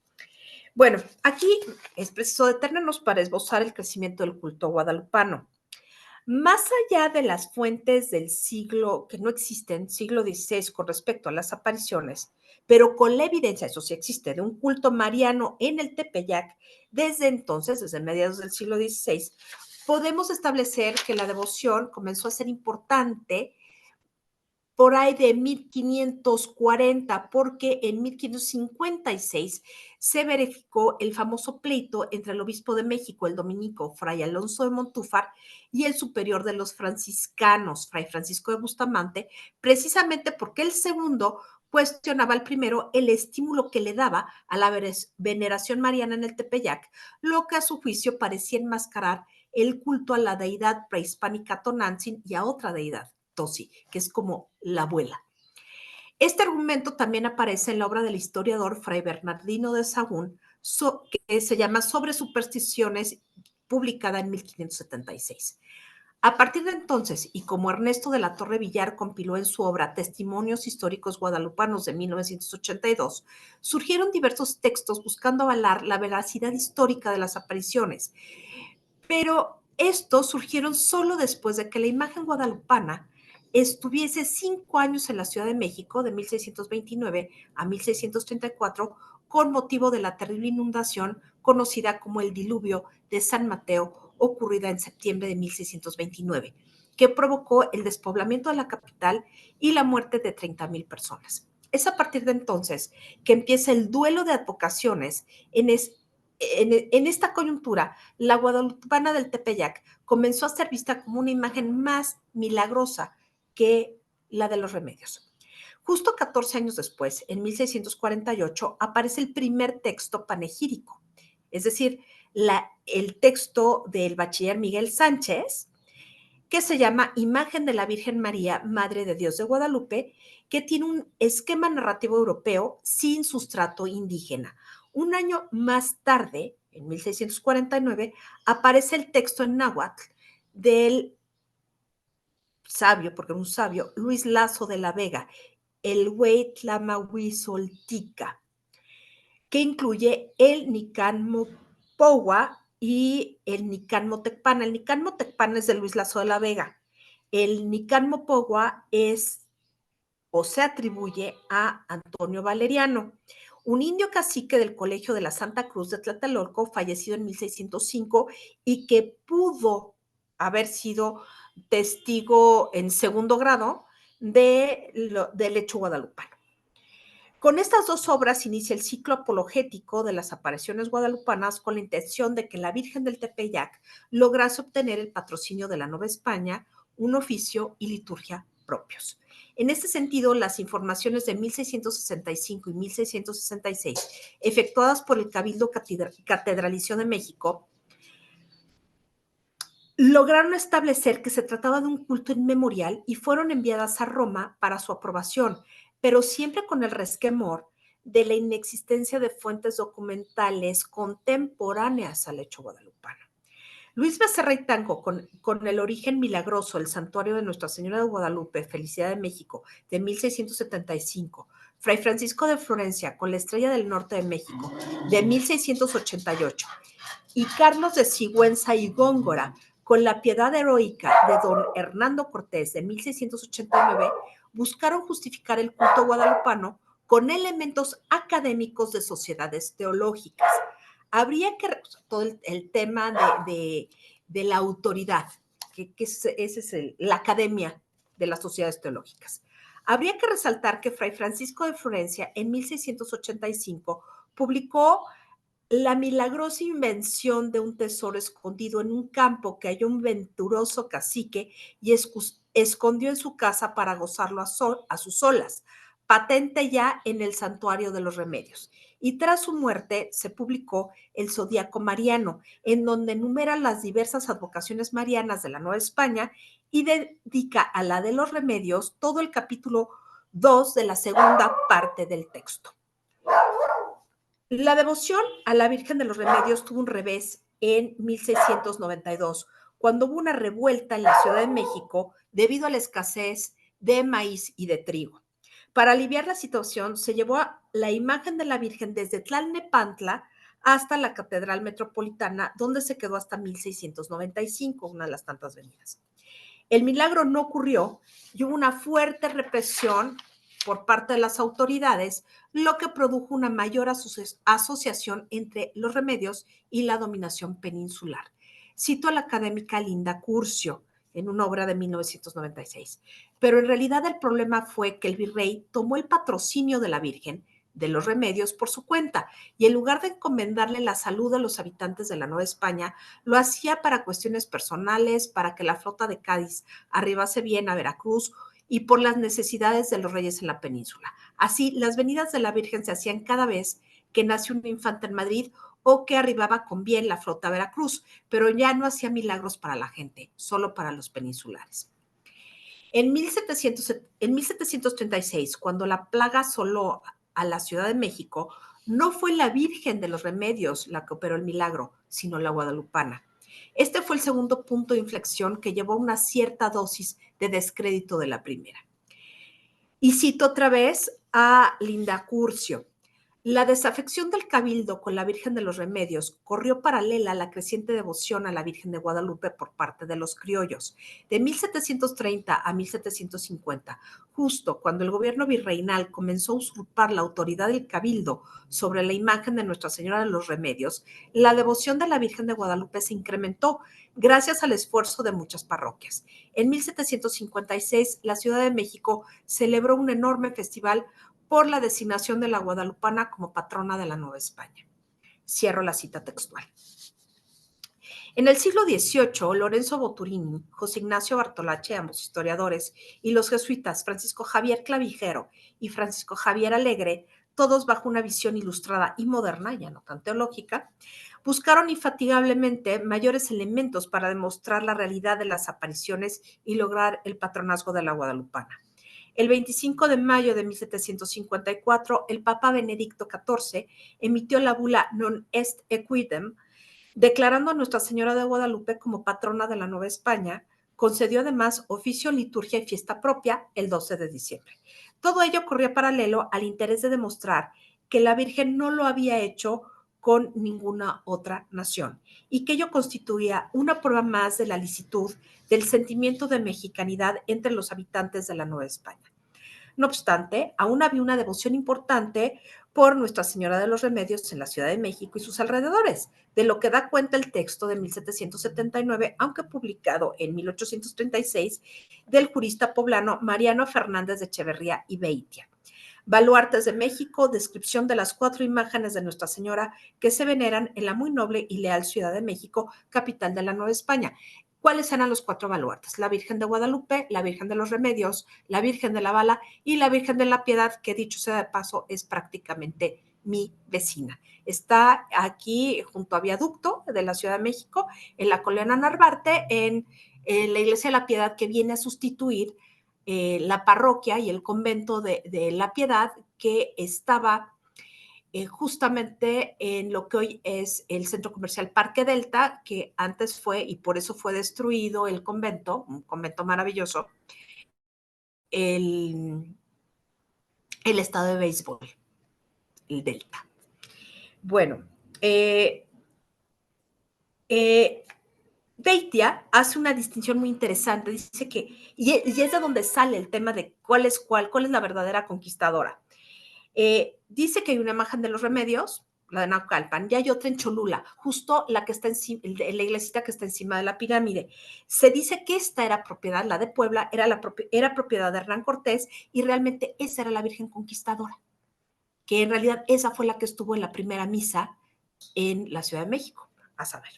Bueno, aquí es preciso detenernos para esbozar el crecimiento del culto guadalupano. Más allá de las fuentes del siglo, que no existen, siglo XVI, con respecto a las apariciones, pero con la evidencia, eso sí existe, de un culto mariano en el Tepeyac, desde entonces, desde mediados del siglo XVI, podemos establecer que la devoción comenzó a ser importante por ahí de 1540, porque en 1556 se verificó el famoso pleito entre el obispo de México, el dominico Fray Alonso de Montúfar, y el superior de los franciscanos, Fray Francisco de Bustamante, precisamente porque el segundo cuestionaba al primero el estímulo que le daba a la veneración mariana en el Tepeyac, lo que a su juicio parecía enmascarar el culto a la deidad prehispánica Tonantzin y a otra deidad, Tosi, que es como la abuela. Este argumento también aparece en la obra del historiador Fray Bernardino de Sahagún, que se llama Sobre supersticiones, publicada en 1576. A partir de entonces, y como Ernesto de la Torre Villar compiló en su obra Testimonios históricos guadalupanos de 1982, surgieron diversos textos buscando avalar la veracidad histórica de las apariciones, pero estos surgieron solo después de que la imagen guadalupana estuviese 5 años en la Ciudad de México, de 1629 a 1634, con motivo de la terrible inundación conocida como el Diluvio de San Mateo, ocurrida en septiembre de 1629, que provocó el despoblamiento de la capital y la muerte de 30,000 personas. Es a partir de entonces que empieza el duelo de advocaciones en esta coyuntura. La guadalupana del Tepeyac comenzó a ser vista como una imagen más milagrosa que la de los remedios. Justo 14 años después, en 1648, aparece el primer texto panegírico, es decir, el texto del bachiller Miguel Sánchez, que se llama Imagen de la Virgen María, Madre de Dios de Guadalupe, que tiene un esquema narrativo europeo sin sustrato indígena. Un año más tarde, en 1649, aparece el texto en náhuatl del sabio, porque era un sabio, Luis Lazo de la Vega, el Huitlamahuizoltica, que incluye el Nican Mopohua y el Nican Motecpan. El Nican Motecpan es de Luis Lazo de la Vega. El Nican Mopohua es o se atribuye a Antonio Valeriano, un indio cacique del Colegio de la Santa Cruz de Tlatelolco, fallecido en 1605 y que pudo haber sido testigo en segundo grado del hecho guadalupano. Con estas dos obras inicia el ciclo apologético de las apariciones guadalupanas, con la intención de que la Virgen del Tepeyac lograse obtener el patrocinio de la Nueva España, un oficio y liturgia propios. En este sentido, las informaciones de 1665 y 1666, efectuadas por el Cabildo Catedralicio de México, lograron establecer que se trataba de un culto inmemorial y fueron enviadas a Roma para su aprobación, pero siempre con el resquemor de la inexistencia de fuentes documentales contemporáneas al hecho guadalupano. Luis Becerra y Tanco, con el origen milagroso, el santuario de Nuestra Señora de Guadalupe, Felicidad de México, de 1675, Fray Francisco de Florencia, con la Estrella del Norte de México, de 1688, y Carlos de Sigüenza y Góngora, con la Piedad Heroica de don Hernando Cortés, de 1689, buscaron justificar el culto guadalupano con elementos académicos de sociedades teológicas. Habría que todo el tema de la autoridad, que esa es la academia de las sociedades teológicas. Habría que resaltar que Fray Francisco de Florencia en 1685 publicó la milagrosa invención de un tesoro escondido en un campo que halló un venturoso cacique y escondió en su casa para gozarlo a sus solas, patente ya en el Santuario de los Remedios. Y tras su muerte se publicó el Zodíaco Mariano, en donde enumera las diversas advocaciones marianas de la Nueva España y dedica a la de los remedios todo el capítulo 2 de la segunda parte del texto. La devoción a la Virgen de los Remedios tuvo un revés en 1692, cuando hubo una revuelta en la Ciudad de México debido a la escasez de maíz y de trigo. Para aliviar la situación, se llevó a la imagen de la Virgen desde Tlalnepantla hasta la Catedral Metropolitana, donde se quedó hasta 1695, una de las tantas venidas. El milagro no ocurrió y hubo una fuerte represión por parte de las autoridades, lo que produjo una mayor asociación entre los remedios y la dominación peninsular. Cito a la académica Linda Curcio en una obra de 1996. Pero en realidad el problema fue que el virrey tomó el patrocinio de la Virgen de los Remedios por su cuenta y en lugar de encomendarle la salud de los habitantes de la Nueva España, lo hacía para cuestiones personales, para que la flota de Cádiz arribase bien a Veracruz y por las necesidades de los reyes en la península. Así, las venidas de la Virgen se hacían cada vez que nació un infante en Madrid o que arribaba con bien la flota a Veracruz, pero ya no hacía milagros para la gente, solo para los peninsulares. En 1736, cuando la plaga asoló a la Ciudad de México, no fue la Virgen de los Remedios la que operó el milagro, sino la guadalupana. Este fue el segundo punto de inflexión que llevó a una cierta dosis de descrédito de la primera. Y cito otra vez a Linda Curcio. La desafección del cabildo con la Virgen de los Remedios corrió paralela a la creciente devoción a la Virgen de Guadalupe por parte de los criollos. De 1730 a 1750, justo cuando el gobierno virreinal comenzó a usurpar la autoridad del cabildo sobre la imagen de Nuestra Señora de los Remedios, la devoción de la Virgen de Guadalupe se incrementó gracias al esfuerzo de muchas parroquias. En 1756, la Ciudad de México celebró un enorme festival por la designación de la guadalupana como patrona de la Nueva España. Cierro la cita textual. En el siglo XVIII, Lorenzo Boturini, José Ignacio Bartolache, ambos historiadores, y los jesuitas Francisco Javier Clavijero y Francisco Javier Alegre, todos bajo una visión ilustrada y moderna, ya no tan teológica, buscaron infatigablemente mayores elementos para demostrar la realidad de las apariciones y lograr el patronazgo de la guadalupana. El 25 de mayo de 1754, el Papa Benedicto XIV emitió la bula Non est equidem, declarando a Nuestra Señora de Guadalupe como patrona de la Nueva España. Concedió además oficio, liturgia y fiesta propia el 12 de diciembre. Todo ello corría paralelo al interés de demostrar que la Virgen no lo había hecho con ninguna otra nación y que ello constituía una prueba más de la licitud del sentimiento de mexicanidad entre los habitantes de la Nueva España. No obstante, aún había una devoción importante por Nuestra Señora de los Remedios en la Ciudad de México y sus alrededores, de lo que da cuenta el texto de 1779, aunque publicado en 1836, del jurista poblano Mariano Fernández de Echeverría y Beitia. Baluartes de México, descripción de las 4 imágenes de Nuestra Señora que se veneran en la muy noble y leal Ciudad de México, capital de la Nueva España. ¿Cuáles eran los 4 baluartes? La Virgen de Guadalupe, la Virgen de los Remedios, la Virgen de la Bala y la Virgen de la Piedad, que dicho sea de paso, es prácticamente mi vecina. Está aquí junto a Viaducto de la Ciudad de México, en la Colonia Narvarte, en la Iglesia de la Piedad, que viene a sustituir la parroquia y el convento de la Piedad, que estaba justamente en lo que hoy es el centro comercial Parque Delta, que antes fue, y por eso fue destruido el convento, un convento maravilloso, el estadio de béisbol, el Delta. Bueno, Beitia hace una distinción muy interesante, dice que, y es de donde sale el tema de cuál es la verdadera conquistadora. Dice que hay una imagen de los Remedios, la de Naucalpan, y hay otra en Cholula, justo la que está encima, la iglesita que está encima de la pirámide. Se dice que esta era propiedad, la de Puebla, era propiedad de Hernán Cortés, y realmente esa era la Virgen Conquistadora, que en realidad esa fue la que estuvo en la primera misa en la Ciudad de México. A saber.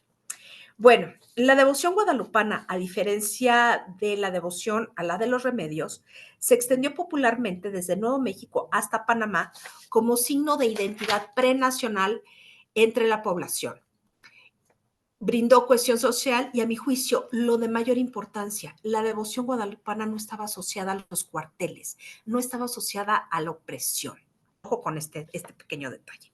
Bueno, la devoción guadalupana, a diferencia de la devoción a la de los remedios, se extendió popularmente desde Nuevo México hasta Panamá como signo de identidad prenacional entre la población. Brindó cohesión social y, a mi juicio, lo de mayor importancia, la devoción guadalupana no estaba asociada a los cuarteles, no estaba asociada a la opresión. Ojo con este pequeño detalle.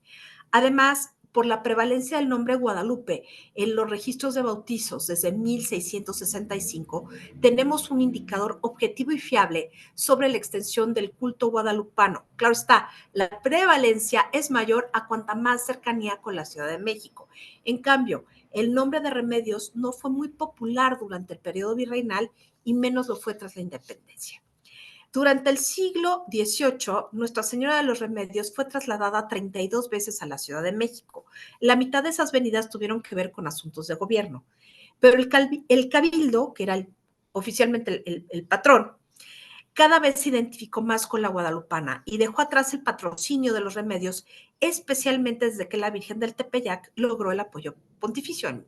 Además, por la prevalencia del nombre Guadalupe en los registros de bautizos desde 1665, tenemos un indicador objetivo y fiable sobre la extensión del culto guadalupano. Claro está, la prevalencia es mayor a cuanta más cercanía con la Ciudad de México. En cambio, el nombre de Remedios no fue muy popular durante el periodo virreinal y menos lo fue tras la independencia. Durante el siglo XVIII, Nuestra Señora de los Remedios fue trasladada 32 veces a la Ciudad de México. La mitad de esas venidas tuvieron que ver con asuntos de gobierno. Pero el cabildo, que era oficialmente el patrón, cada vez se identificó más con la guadalupana y dejó atrás el patrocinio de los remedios, especialmente desde que la Virgen del Tepeyac logró el apoyo pontificio en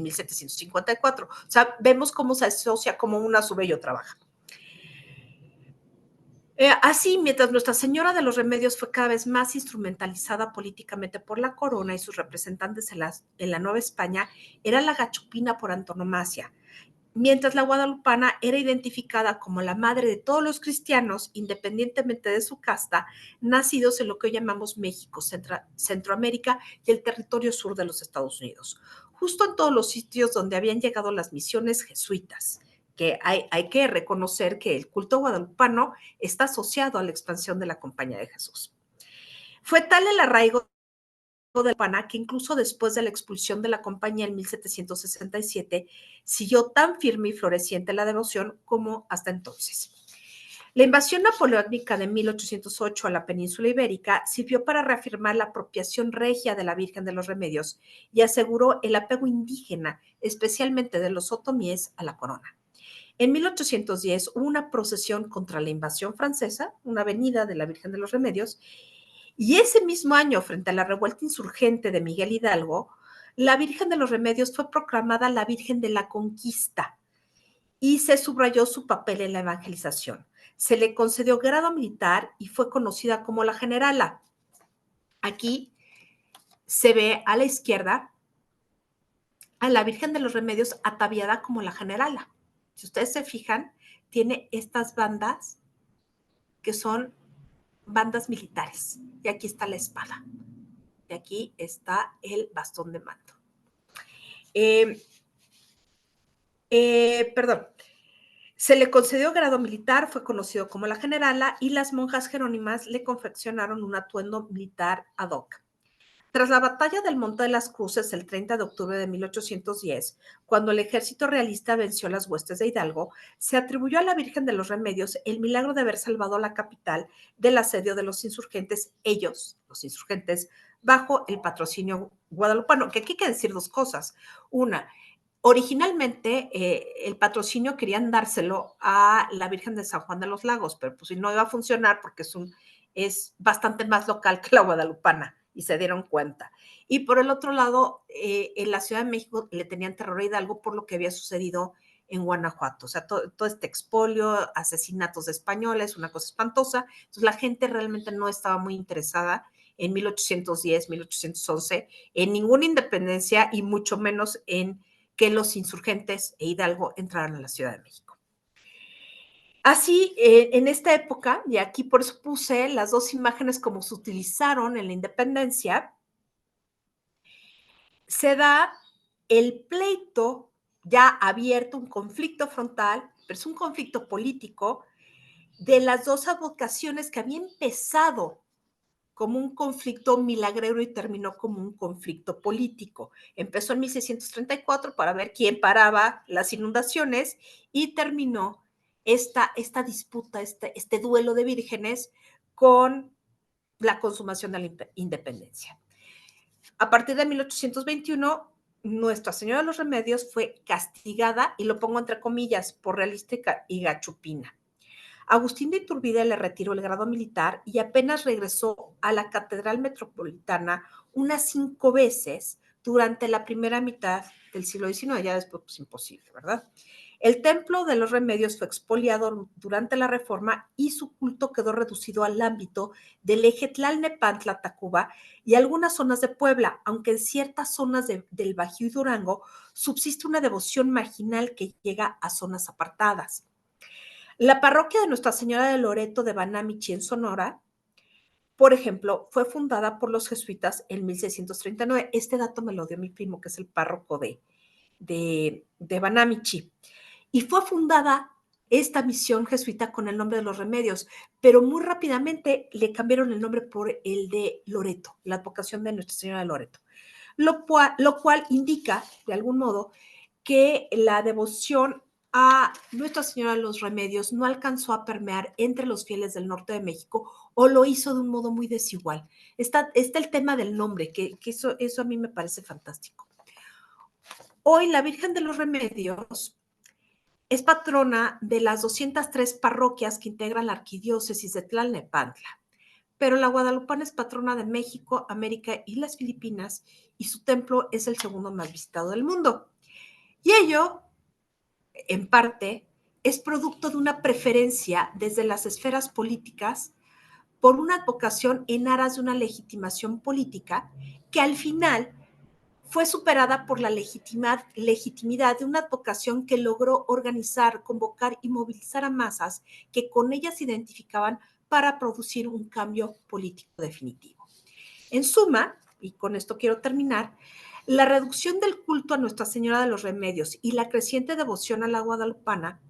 1754. O sea, vemos cómo se asocia, como una sube y otra baja. Así, mientras Nuestra Señora de los Remedios fue cada vez más instrumentalizada políticamente por la corona y sus representantes en la Nueva España, era la gachupina por antonomasia, mientras la guadalupana era identificada como la madre de todos los cristianos, independientemente de su casta, nacidos en lo que hoy llamamos México, Centroamérica y el territorio sur de los Estados Unidos, justo en todos los sitios donde habían llegado las misiones jesuitas, que hay que reconocer que el culto guadalupano está asociado a la expansión de la Compañía de Jesús. Fue tal el arraigo de Pana que incluso después de la expulsión de la compañía en 1767 siguió tan firme y floreciente la devoción como hasta entonces. La invasión napoleónica de 1808 a la península ibérica sirvió para reafirmar la apropiación regia de la Virgen de los Remedios y aseguró el apego indígena, especialmente de los otomíes, a la corona. En 1810 hubo una procesión contra la invasión francesa, una venida de la Virgen de los Remedios, y ese mismo año, frente a la revuelta insurgente de Miguel Hidalgo, la Virgen de los Remedios fue proclamada la Virgen de la Conquista y se subrayó su papel en la evangelización. Se le concedió grado militar y fue conocida como la Generala. Aquí se ve a la izquierda a la Virgen de los Remedios ataviada como la Generala. Si ustedes se fijan, tiene estas bandas que son bandas militares. Y aquí está la espada. Y aquí está el bastón de mando. Perdón. Se le concedió grado militar, fue conocido como la Generala, y las monjas jerónimas le confeccionaron un atuendo militar ad hoc. Tras la batalla del Monte de las Cruces el 30 de octubre de 1810, cuando el ejército realista venció las huestes de Hidalgo, se atribuyó a la Virgen de los Remedios el milagro de haber salvado a la capital del asedio de los insurgentes, los insurgentes, bajo el patrocinio guadalupano. Que aquí hay que decir dos cosas. Una, originalmente el patrocinio querían dárselo a la Virgen de San Juan de los Lagos, pero pues no iba a funcionar porque es bastante más local que la guadalupana, y se dieron cuenta. Y por el otro lado, en la Ciudad de México le tenían terror a Hidalgo por lo que había sucedido en Guanajuato. O sea, todo este expolio, asesinatos de españoles, una cosa espantosa. Entonces la gente realmente no estaba muy interesada en 1810, 1811, en ninguna independencia y mucho menos en que los insurgentes e Hidalgo entraran a la Ciudad de México. Así, en esta época, y aquí por eso puse las dos imágenes como se utilizaron en la independencia, se da el pleito ya abierto, un conflicto frontal, pero es un conflicto político de las dos advocaciones que había empezado como un conflicto milagrero y terminó como un conflicto político. Empezó en 1634 para ver quién paraba las inundaciones y terminó esta disputa, este duelo de vírgenes con la consumación de la independencia. A partir de 1821, Nuestra Señora de los Remedios fue castigada, y lo pongo entre comillas, por realista y gachupina. Agustín de Iturbide le retiró el grado militar y apenas regresó a la Catedral Metropolitana unas 5 veces durante la primera mitad del siglo XIX, ya después pues imposible, ¿verdad? El templo de los Remedios fue expoliado durante la Reforma y su culto quedó reducido al ámbito del eje Tlalnepantla-Tacuba y algunas zonas de Puebla, aunque en ciertas zonas del Bajío y Durango subsiste una devoción marginal que llega a zonas apartadas. La parroquia de Nuestra Señora de Loreto de Banamichi, en Sonora, por ejemplo, fue fundada por los jesuitas en 1639. Este dato me lo dio mi primo, que es el párroco de Banamichi. Y fue fundada esta misión jesuita con el nombre de los Remedios, pero muy rápidamente le cambiaron el nombre por el de Loreto, la advocación de Nuestra Señora de Loreto, lo cual indica, de algún modo, que la devoción a Nuestra Señora de los Remedios no alcanzó a permear entre los fieles del norte de México o lo hizo de un modo muy desigual. Está el tema del nombre, que eso a mí me parece fantástico. Hoy la Virgen de los Remedios es patrona de las 203 parroquias que integran la arquidiócesis de Tlalnepantla, pero la guadalupana es patrona de México, América y las Filipinas, y su templo es el segundo más visitado del mundo. Y ello, en parte, es producto de una preferencia desde las esferas políticas por una advocación en aras de una legitimación política que al final fue superada por la legitimidad de una advocación que logró organizar, convocar y movilizar a masas que con ella se identificaban para producir un cambio político definitivo. En suma, y con esto quiero terminar, la reducción del culto a Nuestra Señora de los Remedios y la creciente devoción a la guadalupana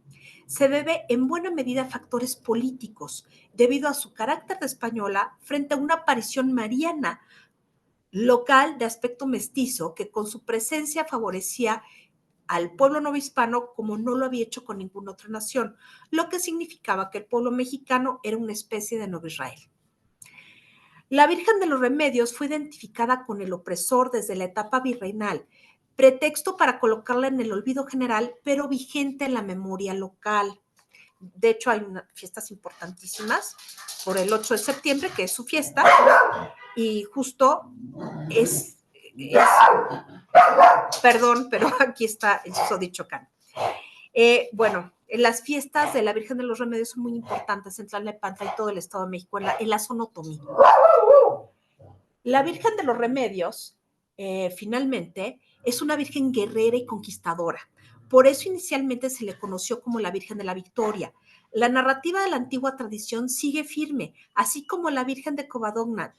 se debe en buena medida a factores políticos, debido a su carácter de española frente a una aparición mariana local de aspecto mestizo que con su presencia favorecía al pueblo novohispano como no lo había hecho con ninguna otra nación, lo que significaba que el pueblo mexicano era una especie de Nuevo Israel. La Virgen de los Remedios fue identificada con el opresor desde la etapa virreinal, pretexto para colocarla en el olvido general, pero vigente en la memoria local. De hecho, hay fiestas importantísimas por el 8 de septiembre, que es su fiesta, y justo es perdón, pero aquí está el susodicho can. Bueno, las fiestas de la Virgen de los Remedios son muy importantes en Tlalnepantla y todo el Estado de México, en la zona otomí. La Virgen de los Remedios, finalmente, es una virgen guerrera y conquistadora. Por eso inicialmente se le conoció como la Virgen de la Victoria. La narrativa de la antigua tradición sigue firme, así como la Virgen de Covadonga,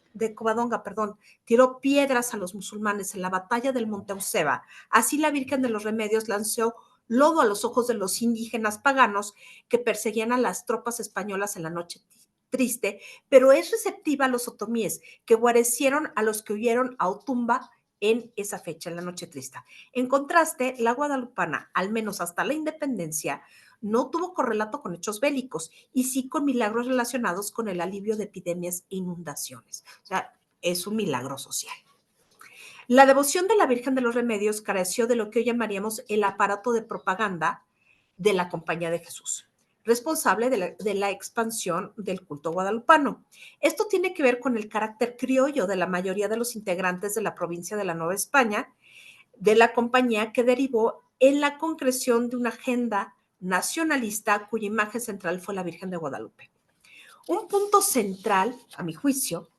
tiró piedras a los musulmanes en la batalla del Monte Auceba. Así la Virgen de los Remedios lanzó lodo a los ojos de los indígenas paganos que perseguían a las tropas españolas en la noche triste, pero es receptiva a los otomíes que guarecieron a los que huyeron a Otumba en esa fecha, en la noche triste. En contraste, la guadalupana, al menos hasta la independencia, no tuvo correlato con hechos bélicos y sí con milagros relacionados con el alivio de epidemias e inundaciones. O sea, es un milagro social. La devoción de la Virgen de los Remedios careció de lo que hoy llamaríamos el aparato de propaganda de la Compañía de Jesús, responsable de la expansión del culto guadalupano. Esto tiene que ver con el carácter criollo de la mayoría de los integrantes de la provincia de la Nueva España, de la compañía, que derivó en la concreción de una agenda nacionalista cuya imagen central fue la Virgen de Guadalupe. Un punto central, a mi juicio,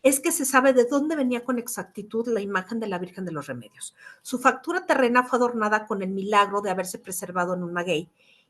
es que se sabe de dónde venía con exactitud la imagen de la Virgen de los Remedios. Su factura terrena fue adornada con el milagro de haberse preservado en un maguey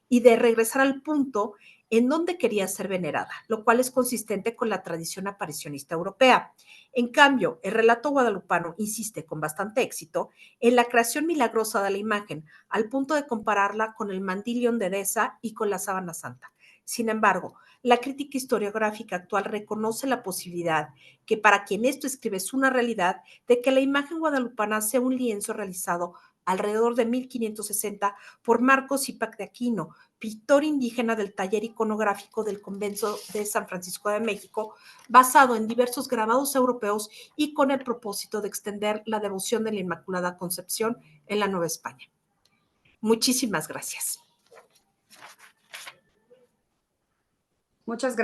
y de regresar al punto en donde quería ser venerada, lo cual es consistente con la tradición aparicionista europea. En cambio, el relato guadalupano insiste con bastante éxito en la creación milagrosa de la imagen, al punto de compararla con el mandilion de Edesa y con la sábana santa. Sin embargo, la crítica historiográfica actual reconoce la posibilidad, que para quien esto escribe es una realidad, de que la imagen guadalupana sea un lienzo realizado alrededor de 1560 por Marcos Zipac de Aquino, pintor indígena del taller iconográfico del convento de San Francisco de México, basado en diversos grabados europeos y con el propósito de extender la devoción de la Inmaculada Concepción en la Nueva España. Muchísimas gracias. Muchas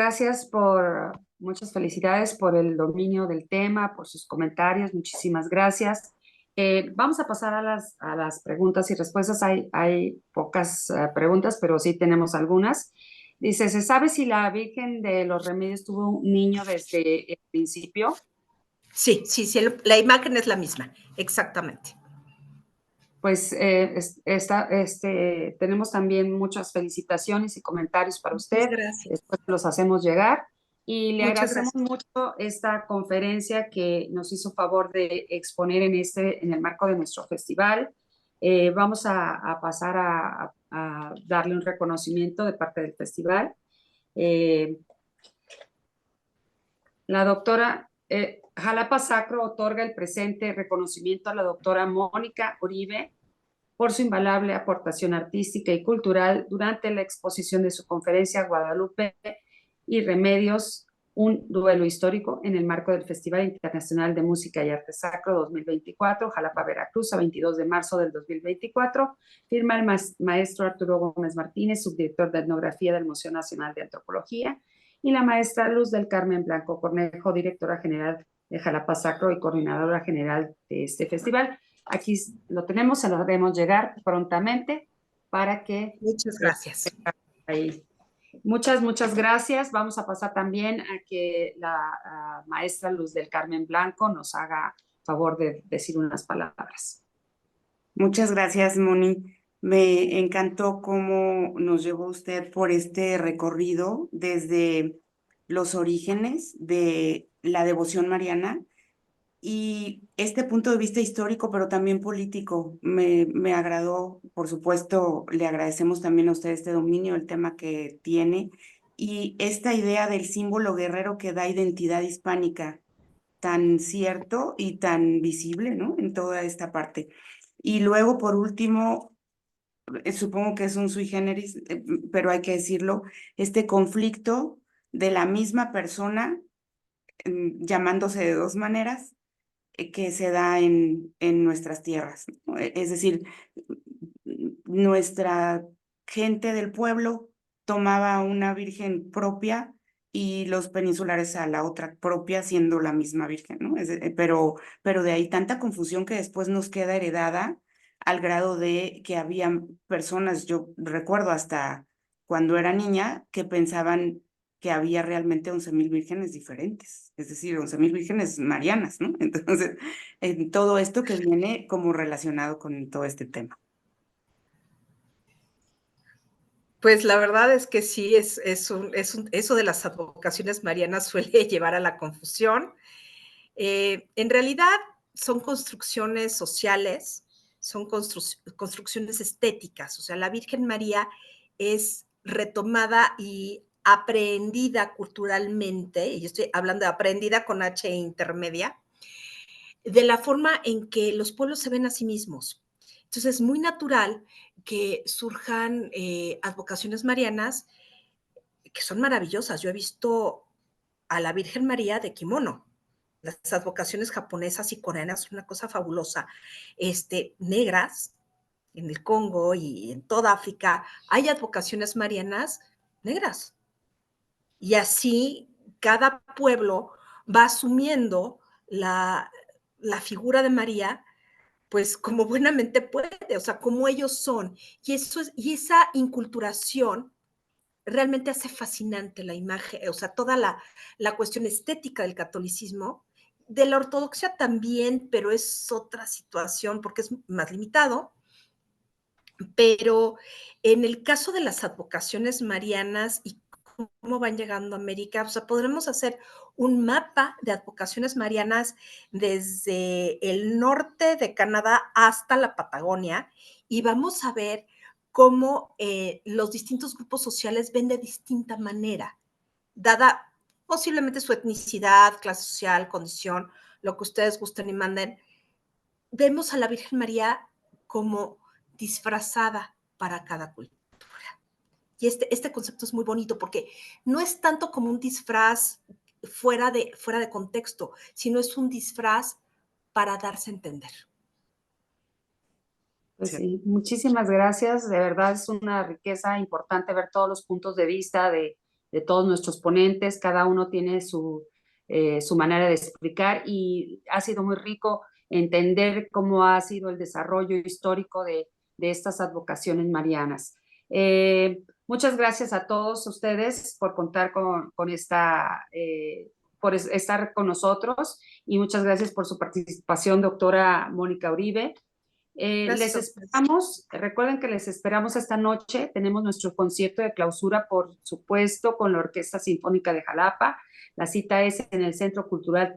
felicidades por el dominio del tema, por sus comentarios, muchísimas gracias. Vamos a pasar a las preguntas y respuestas. Hay pocas preguntas, pero sí tenemos algunas. Dice, ¿se sabe si la Virgen de los Remedios tuvo un niño desde el principio? Sí, sí, sí, la imagen es la misma, exactamente. Pues tenemos también muchas felicitaciones y comentarios para Muchas usted. gracias. Después los hacemos llegar y le Muchas agradecemos gracias. mucho esta conferencia que nos hizo favor de exponer en el marco de nuestro festival. Vamos a pasar a darle un reconocimiento de parte del festival. Eh, la doctora Jalapa Sacro otorga el presente reconocimiento a la doctora Mónica Uribe por su invaluable aportación artística y cultural durante la exposición de su conferencia Guadalupe y Remedios, un duelo histórico en el marco del Festival Internacional de Música y Arte Sacro 2024, Jalapa, Veracruz, a 22 de marzo del 2024. Firma el maestro Arturo Gómez Martínez, subdirector de etnografía del Museo Nacional de Antropología, y la maestra Luz del Carmen Blanco Cornejo, directora general de Jalapa Sacro y coordinadora general de este festival. Aquí lo tenemos, se lo haremos llegar prontamente para que Muchas gracias. ahí. Muchas gracias. Vamos a pasar también a que la maestra Luz del Carmen Blanco nos haga favor de decir unas palabras. Muchas gracias, Moni. Me encantó cómo nos llevó usted por este recorrido desde los orígenes de la devoción mariana y este punto de vista histórico, pero también político. Me agradó, por supuesto, le agradecemos también a usted este dominio, el tema que tiene y esta idea del símbolo guerrero que da identidad hispánica tan cierto y tan visible, ¿no? En toda esta parte. Y luego, por último, supongo que es un sui generis, pero hay que decirlo, este conflicto de la misma persona, llamándose de dos maneras, que se da en nuestras tierras, ¿no? Es decir, nuestra gente del pueblo tomaba una virgen propia y los peninsulares a la otra propia siendo la misma virgen, ¿no? Pero de ahí tanta confusión que después nos queda heredada al grado de que había personas, yo recuerdo hasta cuando era niña, que pensaban que había realmente 11,000 vírgenes diferentes, es decir, 11,000 vírgenes marianas, ¿no? Entonces, en todo esto que viene como relacionado con todo este tema. Pues la verdad es que sí, eso de las advocaciones marianas suele llevar a la confusión. En realidad son construcciones sociales, son construcciones estéticas, o sea, la Virgen María es retomada y aprendida culturalmente, y yo estoy hablando de aprendida con H intermedia, de la forma en que los pueblos se ven a sí mismos. Entonces es muy natural que surjan advocaciones marianas que son maravillosas. Yo he visto a la Virgen María de kimono. Las advocaciones japonesas y coreanas son una cosa fabulosa. Negras, en el Congo y en toda África, hay advocaciones marianas negras. Y así cada pueblo va asumiendo la figura de María, pues como buenamente puede, o sea, como ellos son. Y esa inculturación realmente hace fascinante la imagen, o sea, toda la cuestión estética del catolicismo, de la ortodoxia también, pero es otra situación porque es más limitado. Pero en el caso de las advocaciones marianas y cómo van llegando a América, o sea, podremos hacer un mapa de advocaciones marianas desde el norte de Canadá hasta la Patagonia y vamos a ver cómo los distintos grupos sociales ven de distinta manera, dada posiblemente su etnicidad, clase social, condición, lo que ustedes gusten y manden. Vemos a la Virgen María como disfrazada para cada cultura. Y este concepto es muy bonito porque no es tanto como un disfraz fuera de contexto, sino es un disfraz para darse a entender. Pues sí, muchísimas gracias. De verdad es una riqueza importante ver todos los puntos de vista de todos nuestros ponentes. Cada uno tiene su manera de explicar y ha sido muy rico entender cómo ha sido el desarrollo histórico de estas advocaciones marianas. Muchas gracias a todos ustedes por contar con esta, por estar con nosotros, y muchas gracias por su participación, doctora Mónica Uribe. Les esperamos, recuerden que les esperamos esta noche. Tenemos nuestro concierto de clausura, por supuesto, con la Orquesta Sinfónica de Jalapa. La cita es en el Centro Cultural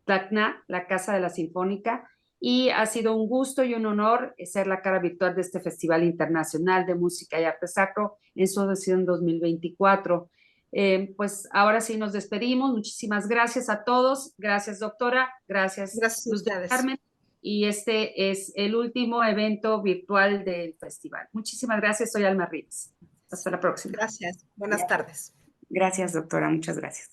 Tacna, la Casa de la Sinfónica, y ha sido un gusto y un honor ser la cara virtual de este Festival Internacional de Música y Arte Sacro en su edición 2024. Pues ahora sí nos despedimos. Muchísimas gracias a todos. Gracias, doctora. Gracias Luz Carmen. Y este es el último evento virtual del festival. Muchísimas gracias. Soy Alma Rivas. Hasta la próxima. Gracias. Buenas tardes. Gracias, doctora. Muchas gracias.